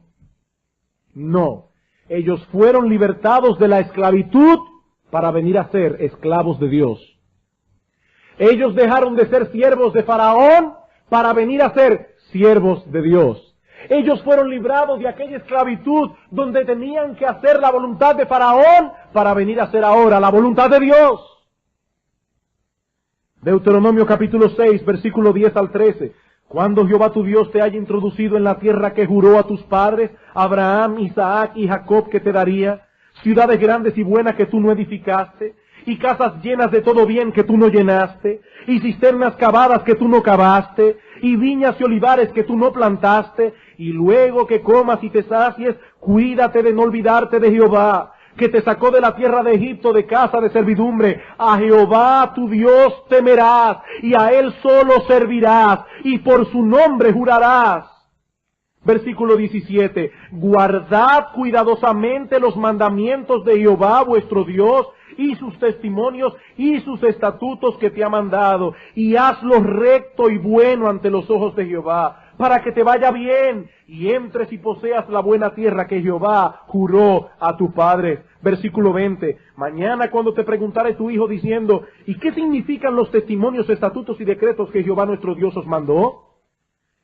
No. Ellos fueron libertados de la esclavitud para venir a ser esclavos de Dios. Ellos dejaron de ser siervos de Faraón para venir a ser siervos de Dios. Ellos fueron librados de aquella esclavitud donde tenían que hacer la voluntad de Faraón para venir a hacer ahora la voluntad de Dios. Deuteronomio capítulo 6, versículo 10 al 13. Cuando Jehová tu Dios te haya introducido en la tierra que juró a tus padres, Abraham, Isaac y Jacob, que te daría, ciudades grandes y buenas que tú no edificaste, y casas llenas de todo bien que tú no llenaste, y cisternas cavadas que tú no cavaste, y viñas y olivares que tú no plantaste, y luego que comas y te sacies, cuídate de no olvidarte de Jehová, que te sacó de la tierra de Egipto de casa de servidumbre. A Jehová tu Dios temerás, y a Él solo servirás, y por su nombre jurarás. Versículo 17. Guardad cuidadosamente los mandamientos de Jehová vuestro Dios, y sus testimonios y sus estatutos que te ha mandado, y hazlo recto y bueno ante los ojos de Jehová, para que te vaya bien y entres y poseas la buena tierra que Jehová juró a tus padres. Versículo 20. Mañana cuando te preguntare tu hijo diciendo, ¿y qué significan los testimonios, estatutos y decretos que Jehová nuestro Dios os mandó?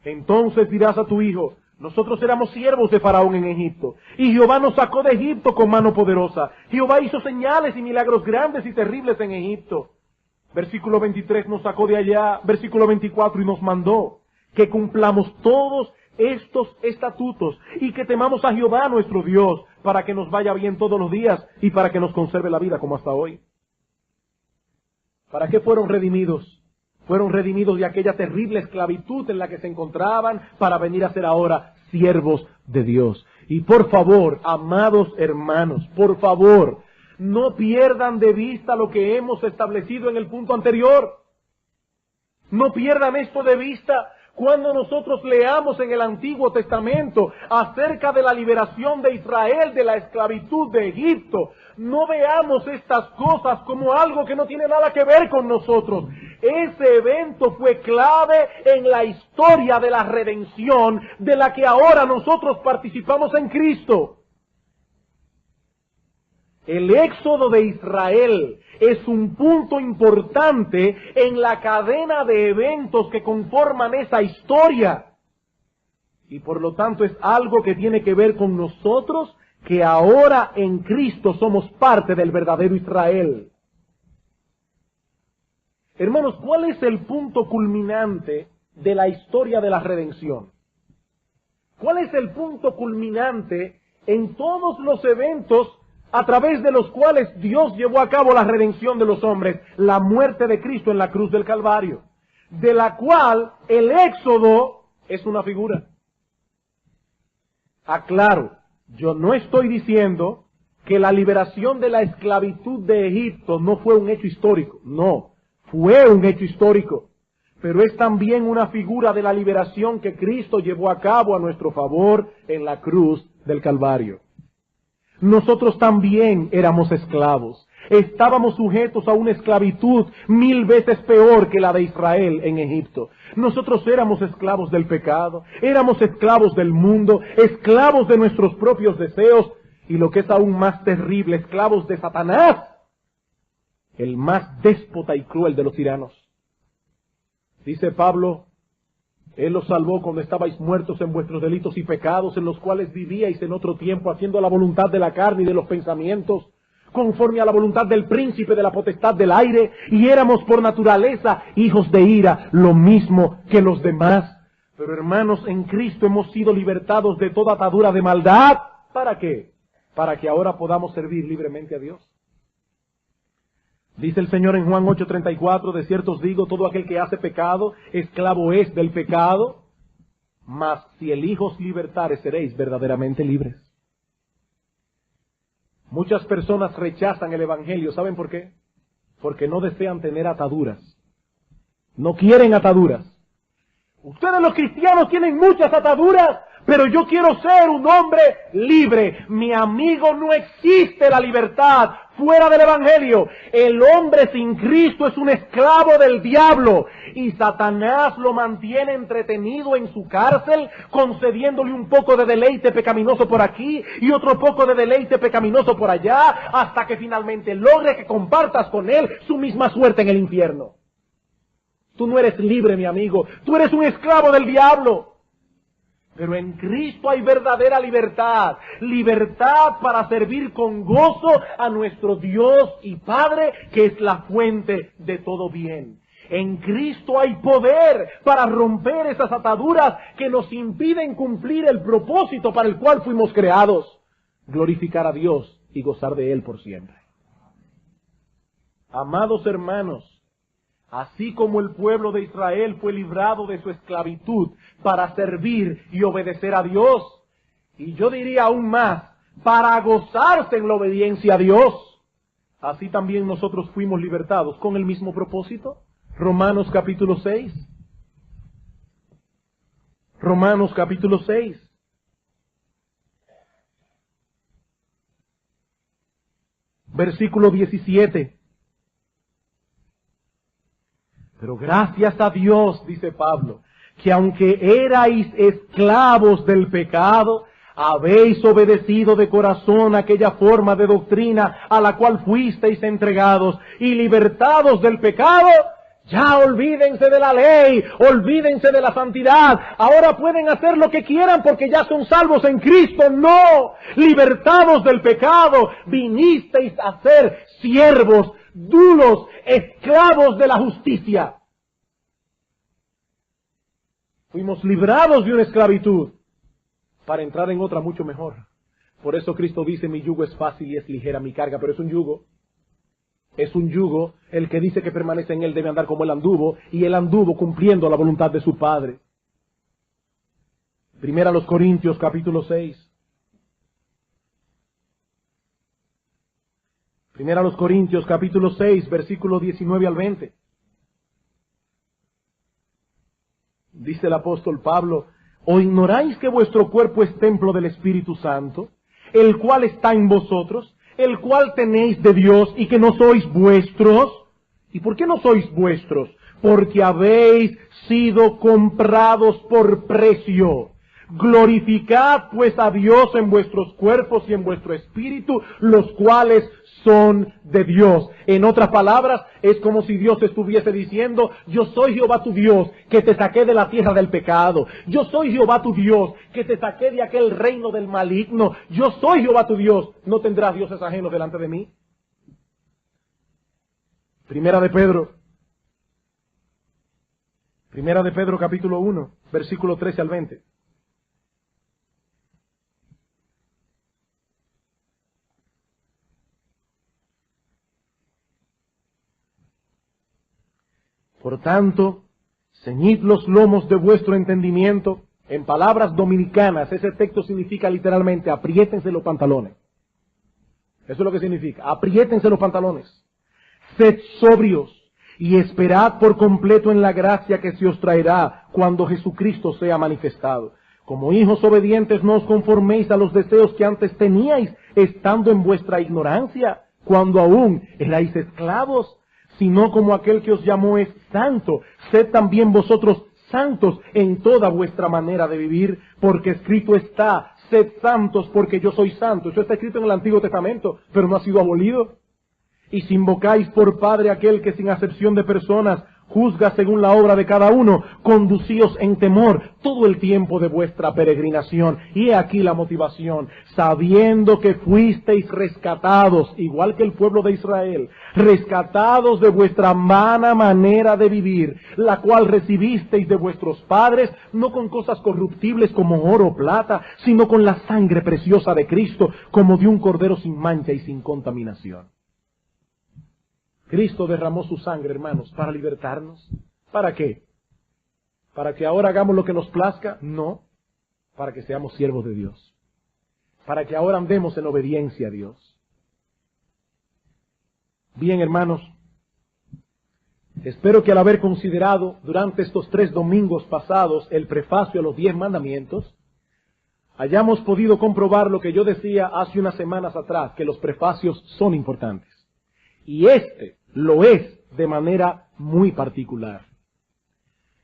Entonces dirás a tu hijo, nosotros éramos siervos de Faraón en Egipto, y Jehová nos sacó de Egipto con mano poderosa. Jehová hizo señales y milagros grandes y terribles en Egipto. Versículo 23, nos sacó de allá. Versículo 24, y nos mandó que cumplamos todos estos estatutos y que temamos a Jehová nuestro Dios, para que nos vaya bien todos los días y para que nos conserve la vida como hasta hoy. ¿Para qué fueron redimidos? Fueron redimidos de aquella terrible esclavitud en la que se encontraban para venir a ser ahora siervos de Dios. Y por favor, amados hermanos, por favor, no pierdan de vista lo que hemos establecido en el punto anterior. No pierdan esto de vista. Cuando nosotros leamos en el Antiguo Testamento acerca de la liberación de Israel de la esclavitud de Egipto, no veamos estas cosas como algo que no tiene nada que ver con nosotros. Ese evento fue clave en la historia de la redención de la que ahora nosotros participamos en Cristo. El éxodo de Israel es un punto importante en la cadena de eventos que conforman esa historia. Y por lo tanto es algo que tiene que ver con nosotros, que ahora en Cristo somos parte del verdadero Israel. Hermanos, ¿cuál es el punto culminante de la historia de la redención? ¿Cuál es el punto culminante en todos los eventos a través de los cuales Dios llevó a cabo la redención de los hombres? La muerte de Cristo en la cruz del Calvario, de la cual el éxodo es una figura. Aclaro, yo no estoy diciendo que la liberación de la esclavitud de Egipto no fue un hecho histórico. No, fue un hecho histórico, pero es también una figura de la liberación que Cristo llevó a cabo a nuestro favor en la cruz del Calvario. Nosotros también éramos esclavos. Estábamos sujetos a una esclavitud 1000 veces peor que la de Israel en Egipto. Nosotros éramos esclavos del pecado, éramos esclavos del mundo, esclavos de nuestros propios deseos y lo que es aún más terrible, esclavos de Satanás, el más déspota y cruel de los tiranos. Dice Pablo, Él los salvó cuando estabais muertos en vuestros delitos y pecados, en los cuales vivíais en otro tiempo, haciendo la voluntad de la carne y de los pensamientos, conforme a la voluntad del príncipe de la potestad del aire, y éramos por naturaleza hijos de ira, lo mismo que los demás. Pero hermanos, en Cristo hemos sido libertados de toda atadura de maldad. ¿Para qué? Para que ahora podamos servir libremente a Dios. Dice el Señor en Juan 8:34, de cierto os digo, todo aquel que hace pecado, esclavo es del pecado, mas si el Hijo os libertare, seréis verdaderamente libres. Muchas personas rechazan el Evangelio, ¿saben por qué? Porque no desean tener ataduras. No quieren ataduras. Ustedes los cristianos tienen muchas ataduras, pero yo quiero ser un hombre libre. Mi amigo, no existe la libertad fuera del Evangelio. El hombre sin Cristo es un esclavo del diablo y Satanás lo mantiene entretenido en su cárcel, concediéndole un poco de deleite pecaminoso por aquí y otro poco de deleite pecaminoso por allá, hasta que finalmente logre que compartas con él su misma suerte en el infierno. Tú no eres libre, mi amigo. Tú eres un esclavo del diablo. Pero en Cristo hay verdadera libertad. Libertad para servir con gozo a nuestro Dios y Padre, que es la fuente de todo bien. En Cristo hay poder para romper esas ataduras que nos impiden cumplir el propósito para el cual fuimos creados. Glorificar a Dios y gozar de Él por siempre. Amados hermanos, así como el pueblo de Israel fue librado de su esclavitud para servir y obedecer a Dios, y yo diría aún más, para gozarse en la obediencia a Dios, así también nosotros fuimos libertados con el mismo propósito. Romanos capítulo 6. Romanos capítulo 6. Versículo 17. Pero gracias a Dios, dice Pablo, que aunque erais esclavos del pecado, habéis obedecido de corazón aquella forma de doctrina a la cual fuisteis entregados, y libertados del pecado, ya olvídense de la ley, olvídense de la santidad. Ahora pueden hacer lo que quieran porque ya son salvos en Cristo. No, libertados del pecado, vinisteis a ser siervos, dulos, esclavos de la justicia. Fuimos librados de una esclavitud para entrar en otra mucho mejor. Por eso Cristo dice, mi yugo es fácil y es ligera mi carga, pero es un yugo. Es un yugo. El que dice que permanece en él debe andar como él anduvo, y él anduvo cumpliendo la voluntad de su Padre. Primera a los Corintios, capítulo 6. Primera a los Corintios, capítulo 6, versículos 19 al 20. Dice el apóstol Pablo, ¿o ignoráis que vuestro cuerpo es templo del Espíritu Santo, el cual está en vosotros, el cual tenéis de Dios, y que no sois vuestros? ¿Y por qué no sois vuestros? Porque habéis sido comprados por precio. Glorificad pues a Dios en vuestros cuerpos y en vuestro espíritu, los cuales son de Dios. En otras palabras, es como si Dios estuviese diciendo, yo soy Jehová tu Dios, que te saqué de la tierra del pecado. Yo soy Jehová tu Dios, que te saqué de aquel reino del maligno. Yo soy Jehová tu Dios. ¿No tendrás dioses ajenos delante de mí? Primera de Pedro capítulo 1, versículo 13 al 20. Por tanto, ceñid los lomos de vuestro entendimiento. En palabras dominicanas, ese texto significa literalmente, apriétense los pantalones. Eso es lo que significa, apriétense los pantalones. Sed sobrios y esperad por completo en la gracia que se os traerá cuando Jesucristo sea manifestado. Como hijos obedientes, no os conforméis a los deseos que antes teníais, estando en vuestra ignorancia, cuando aún erais esclavos, sino como aquel que os llamó es santo, sed también vosotros santos en toda vuestra manera de vivir, porque escrito está, sed santos porque yo soy santo. Eso está escrito en el Antiguo Testamento, pero no ha sido abolido. Y si invocáis por Padre aquel que sin acepción de personas juzga según la obra de cada uno, conducíos en temor todo el tiempo de vuestra peregrinación. Y he aquí la motivación, sabiendo que fuisteis rescatados, igual que el pueblo de Israel, rescatados de vuestra vana manera de vivir, la cual recibisteis de vuestros padres, no con cosas corruptibles como oro o plata, sino con la sangre preciosa de Cristo, como de un cordero sin mancha y sin contaminación. Cristo derramó su sangre, hermanos, para libertarnos. ¿Para qué? ¿Para que ahora hagamos lo que nos plazca? No. Para que seamos siervos de Dios. Para que ahora andemos en obediencia a Dios. Bien, hermanos, espero que al haber considerado durante estos 3 domingos pasados el prefacio a los 10 mandamientos, hayamos podido comprobar lo que yo decía hace unas semanas atrás, que los prefacios son importantes. Y este lo es de manera muy particular.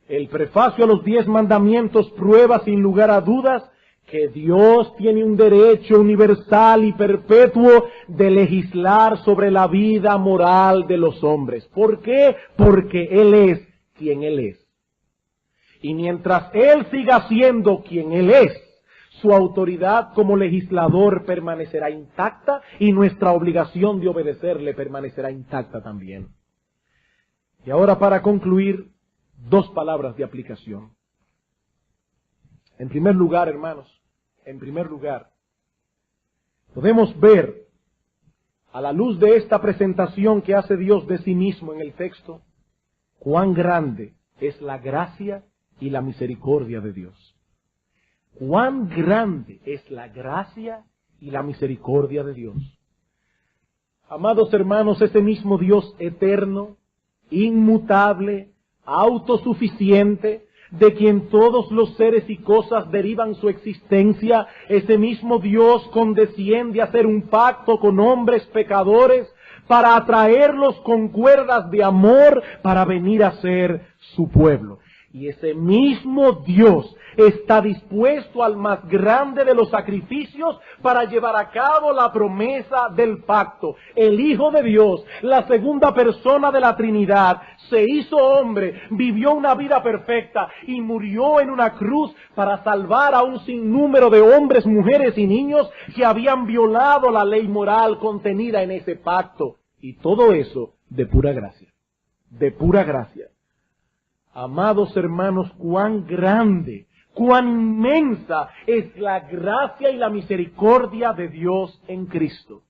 El prefacio a los 10 mandamientos prueba sin lugar a dudas que Dios tiene un derecho universal y perpetuo de legislar sobre la vida moral de los hombres. ¿Por qué? Porque Él es quien Él es. Y mientras Él siga siendo quien Él es, su autoridad como legislador permanecerá intacta y nuestra obligación de obedecerle permanecerá intacta también. Y ahora, para concluir, 2 palabras de aplicación. En primer lugar, hermanos, podemos ver, a la luz de esta presentación que hace Dios de sí mismo en el texto, cuán grande es la gracia y la misericordia de Dios. Cuán grande es la gracia y la misericordia de Dios. Amados hermanos, ese mismo Dios eterno, inmutable, autosuficiente, de quien todos los seres y cosas derivan su existencia, ese mismo Dios condesciende a hacer un pacto con hombres pecadores para atraerlos con cuerdas de amor para venir a ser su pueblo. Y ese mismo Dios está dispuesto al más grande de los sacrificios para llevar a cabo la promesa del pacto. El Hijo de Dios, la segunda persona de la Trinidad, se hizo hombre, vivió una vida perfecta y murió en una cruz para salvar a un sinnúmero de hombres, mujeres y niños que habían violado la ley moral contenida en ese pacto. Y todo eso de pura gracia. De pura gracia. Amados hermanos, cuán grande, cuán inmensa es la gracia y la misericordia de Dios en Cristo.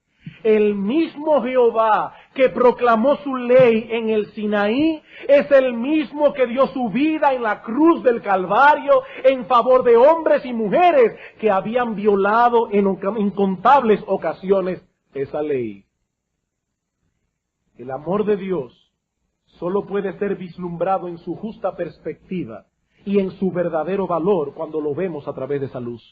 El mismo Jehová que proclamó su ley en el Sinaí es el mismo que dio su vida en la cruz del Calvario en favor de hombres y mujeres que habían violado en incontables ocasiones esa ley. El amor de Dios solo puede ser vislumbrado en su justa perspectiva y en su verdadero valor cuando lo vemos a través de esa luz.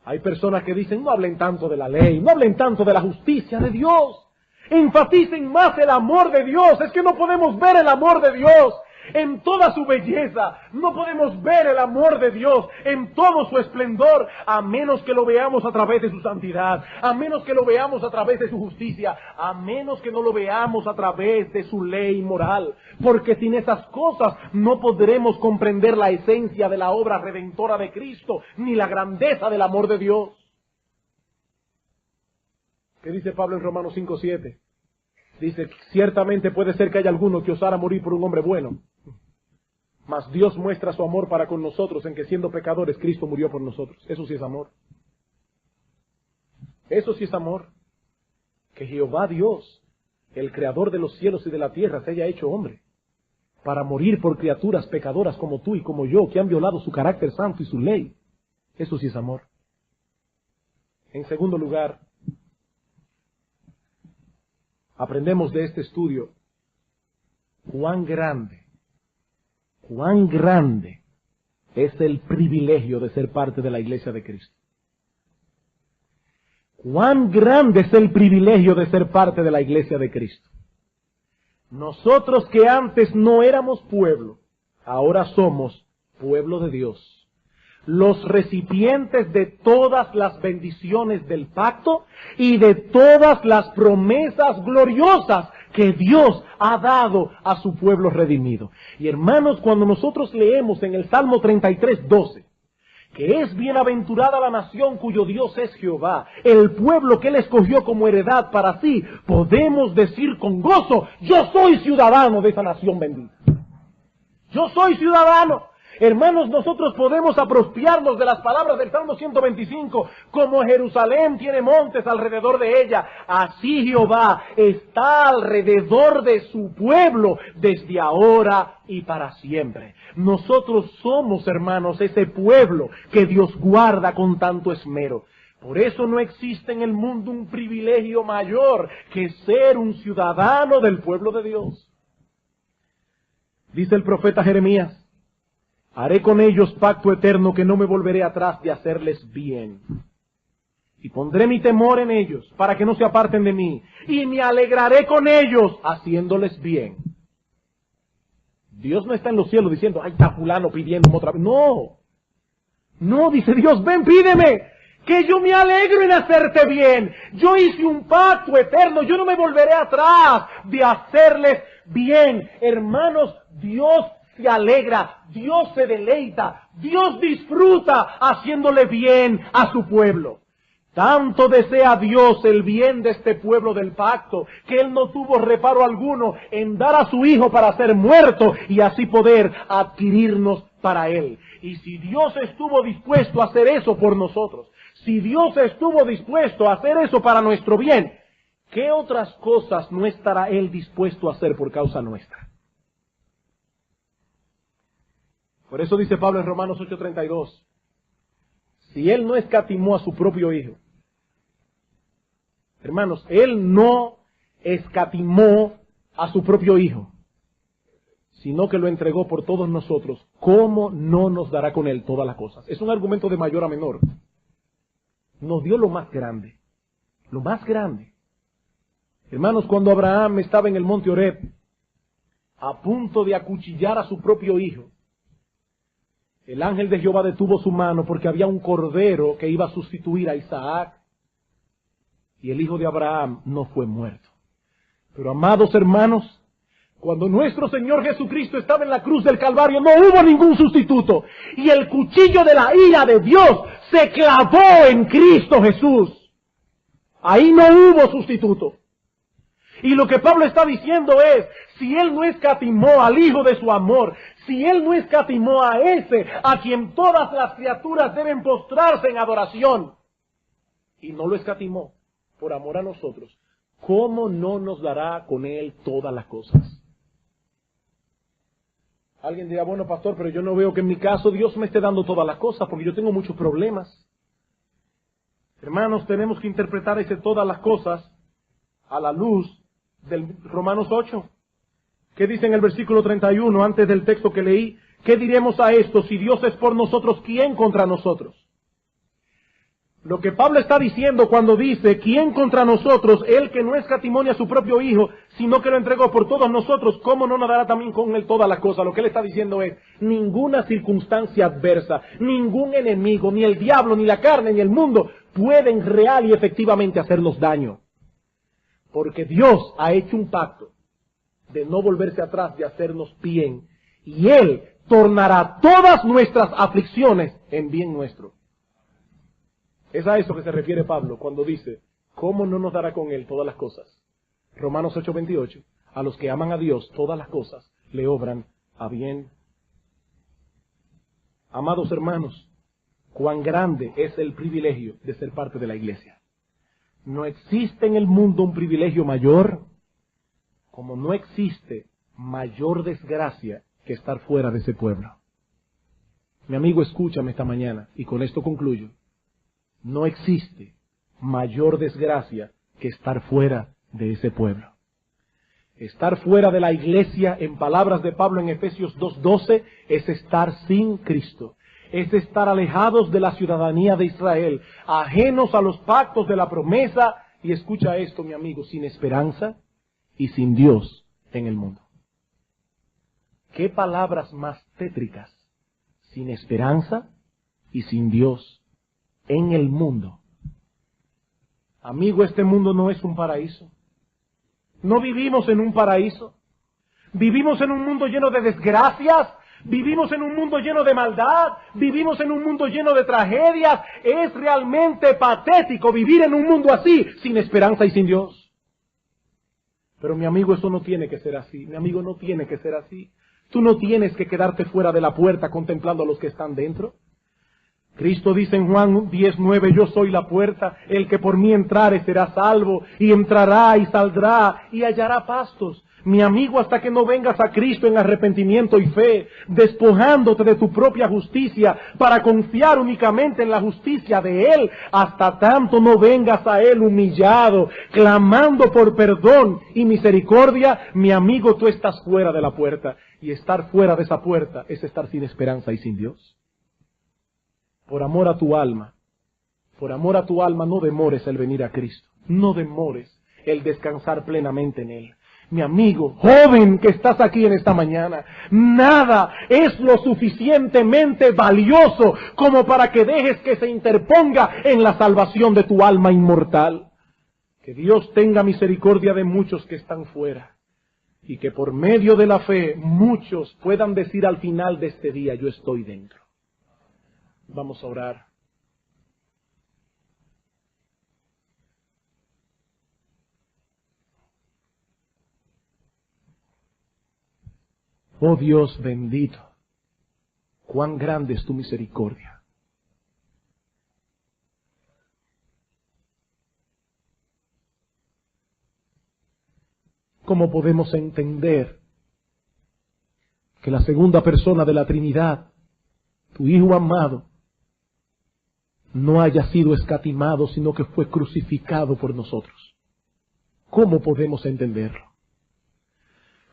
Hay personas que dicen, no hablen tanto de la ley, no hablen tanto de la justicia de Dios. Enfaticen más el amor de Dios. Es que no podemos ver el amor de Dios en toda su belleza. No podemos ver el amor de Dios en todo su esplendor, a menos que lo veamos a través de su santidad, a menos que lo veamos a través de su justicia, a menos que no lo veamos a través de su ley moral. Porque sin esas cosas no podremos comprender la esencia de la obra redentora de Cristo, ni la grandeza del amor de Dios. ¿Qué dice Pablo en Romanos 5:7? Dice, ciertamente puede ser que haya alguno que osara morir por un hombre bueno. Mas Dios muestra su amor para con nosotros en que siendo pecadores, Cristo murió por nosotros. Eso sí es amor. Eso sí es amor. Que Jehová Dios, el creador de los cielos y de la tierra, se haya hecho hombre para morir por criaturas pecadoras como tú y como yo, que han violado su carácter santo y su ley. Eso sí es amor. En segundo lugar, aprendemos de este estudio cuán grande es el privilegio de ser parte de la iglesia de Cristo. Cuán grande es el privilegio de ser parte de la iglesia de Cristo. Nosotros que antes no éramos pueblo, ahora somos pueblo de Dios. Los recipientes de todas las bendiciones del pacto y de todas las promesas gloriosas que Dios ha dado a su pueblo redimido. Y hermanos, cuando nosotros leemos en el Salmo 33:12, que es bienaventurada la nación cuyo Dios es Jehová, el pueblo que Él escogió como heredad para sí, podemos decir con gozo, yo soy ciudadano de esa nación bendita. Yo soy ciudadano. Hermanos, nosotros podemos apropiarnos de las palabras del Salmo 125, como Jerusalén tiene montes alrededor de ella, así Jehová está alrededor de su pueblo desde ahora y para siempre. Nosotros somos, hermanos, ese pueblo que Dios guarda con tanto esmero. Por eso no existe en el mundo un privilegio mayor que ser un ciudadano del pueblo de Dios. Dice el profeta Jeremías, haré con ellos pacto eterno que no me volveré atrás de hacerles bien. Y pondré mi temor en ellos para que no se aparten de mí. Y me alegraré con ellos haciéndoles bien. Dios no está en los cielos diciendo, ay, está fulano pidiéndome otra vez. No. No, dice Dios, ven, pídeme, que yo me alegro en hacerte bien. Yo hice un pacto eterno, yo no me volveré atrás de hacerles bien. Hermanos, Dios se alegra, Dios se deleita, Dios disfruta haciéndole bien a su pueblo. Tanto desea Dios el bien de este pueblo del pacto, que Él no tuvo reparo alguno en dar a su Hijo para ser muerto y así poder adquirirnos para Él. Y si Dios estuvo dispuesto a hacer eso por nosotros, si Dios estuvo dispuesto a hacer eso para nuestro bien, ¿qué otras cosas no estará Él dispuesto a hacer por causa nuestra? Por eso dice Pablo en Romanos 8:32, si Él no escatimó a su propio Hijo, hermanos, Él no escatimó a su propio Hijo, sino que lo entregó por todos nosotros, ¿cómo no nos dará con Él todas las cosas? Es un argumento de mayor a menor. Nos dio lo más grande, lo más grande. Hermanos, cuando Abraham estaba en el monte Horeb, a punto de acuchillar a su propio hijo, el ángel de Jehová detuvo su mano porque había un cordero que iba a sustituir a Isaac, y el hijo de Abraham no fue muerto. Pero amados hermanos, cuando nuestro Señor Jesucristo estaba en la cruz del Calvario, no hubo ningún sustituto. Y el cuchillo de la ira de Dios se clavó en Cristo Jesús. Ahí no hubo sustituto. Y lo que Pablo está diciendo es, si Él no escatimó al Hijo de su amor, si Él no escatimó a ese a quien todas las criaturas deben postrarse en adoración, y no lo escatimó por amor a nosotros, ¿cómo no nos dará con Él todas las cosas? Alguien dirá, bueno, pastor, pero yo no veo que en mi caso Dios me esté dando todas las cosas, porque yo tengo muchos problemas. Hermanos, tenemos que interpretar ese todas las cosas a la luz del Romanos 8. ¿Qué dice en el versículo 31, antes del texto que leí? ¿Qué diremos a esto? Si Dios es por nosotros, ¿quién contra nosotros? Lo que Pablo está diciendo cuando dice, ¿quién contra nosotros? Él que no escatimó a su propio Hijo, sino que lo entregó por todos nosotros, ¿cómo no nos dará también con Él todas las cosas? Lo que Él está diciendo es, ninguna circunstancia adversa, ningún enemigo, ni el diablo, ni la carne, ni el mundo, pueden real y efectivamente hacernos daño. Porque Dios ha hecho un pacto de no volverse atrás, de hacernos bien. Y Él tornará todas nuestras aflicciones en bien nuestro. Es a eso que se refiere Pablo cuando dice, ¿cómo no nos dará con Él todas las cosas? Romanos 8:28, a los que aman a Dios, todas las cosas le obran a bien. Amados hermanos, cuán grande es el privilegio de ser parte de la iglesia. No existe en el mundo un privilegio mayor, como no existe mayor desgracia que estar fuera de ese pueblo. Mi amigo, escúchame esta mañana, y con esto concluyo. No existe mayor desgracia que estar fuera de ese pueblo. Estar fuera de la iglesia, en palabras de Pablo en Efesios 2:12, es estar sin Cristo. Es estar alejados de la ciudadanía de Israel, ajenos a los pactos de la promesa, y escucha esto, mi amigo, sin esperanza y sin Dios en el mundo. ¿Qué palabras más tétricas? Sin esperanza y sin Dios en el mundo. Amigo, este mundo no es un paraíso. No vivimos en un paraíso. Vivimos en un mundo lleno de desgracias. Vivimos en un mundo lleno de maldad. Vivimos en un mundo lleno de tragedias. Es realmente patético vivir en un mundo así, sin esperanza y sin Dios. Pero mi amigo, eso no tiene que ser así. Mi amigo, no tiene que ser así. Tú no tienes que quedarte fuera de la puerta contemplando a los que están dentro. Cristo dice en Juan 10:9, yo soy la puerta, el que por mí entrare será salvo, y entrará y saldrá y hallará pastos. Mi amigo, hasta que no vengas a Cristo en arrepentimiento y fe, despojándote de tu propia justicia para confiar únicamente en la justicia de Él, hasta tanto no vengas a Él humillado, clamando por perdón y misericordia, mi amigo, tú estás fuera de la puerta. Y estar fuera de esa puerta es estar sin esperanza y sin Dios. Por amor a tu alma, no demores el venir a Cristo. No demores el descansar plenamente en Él. Mi amigo, joven que estás aquí en esta mañana, nada es lo suficientemente valioso como para que dejes que se interponga en la salvación de tu alma inmortal. Que Dios tenga misericordia de muchos que están fuera y que por medio de la fe muchos puedan decir al final de este día, yo estoy dentro. Vamos a orar. Oh Dios bendito, cuán grande es tu misericordia. ¿Cómo podemos entender que la segunda persona de la Trinidad, tu Hijo amado, no haya sido escatimado, sino que fue crucificado por nosotros? ¿Cómo podemos entenderlo?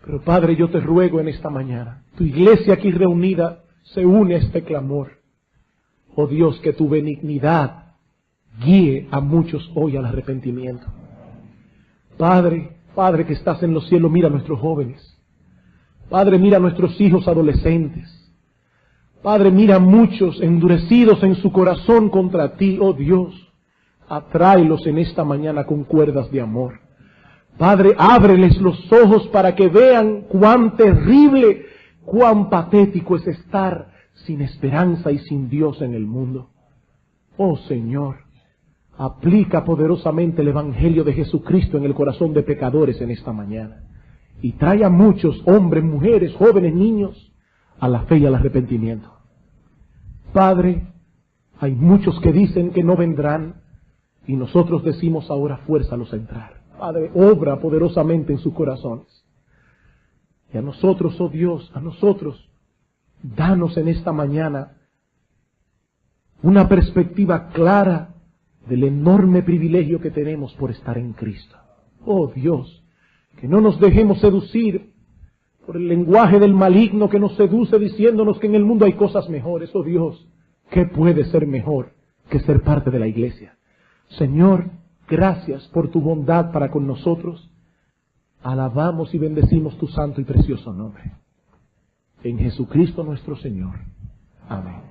Pero Padre, yo te ruego en esta mañana, tu iglesia aquí reunida se une a este clamor. Oh Dios, que tu benignidad guíe a muchos hoy al arrepentimiento. Padre, Padre que estás en los cielos, mira a nuestros jóvenes. Padre, mira a nuestros hijos adolescentes. Padre, mira a muchos endurecidos en su corazón contra ti, oh Dios. Atráelos en esta mañana con cuerdas de amor. Padre, ábreles los ojos para que vean cuán terrible, cuán patético es estar sin esperanza y sin Dios en el mundo. Oh Señor, aplica poderosamente el Evangelio de Jesucristo en el corazón de pecadores en esta mañana. Y trae a muchos hombres, mujeres, jóvenes, niños, a la fe y al arrepentimiento. Padre, hay muchos que dicen que no vendrán, y nosotros decimos ahora, fuérzalos a entrar. Padre, obra poderosamente en sus corazones. Y a nosotros, oh Dios, a nosotros, danos en esta mañana una perspectiva clara del enorme privilegio que tenemos por estar en Cristo. Oh Dios, que no nos dejemos seducir por el lenguaje del maligno que nos seduce diciéndonos que en el mundo hay cosas mejores. Oh Dios, ¿qué puede ser mejor que ser parte de la iglesia? Señor, gracias por tu bondad para con nosotros. Alabamos y bendecimos tu santo y precioso nombre. En Jesucristo nuestro Señor. Amén.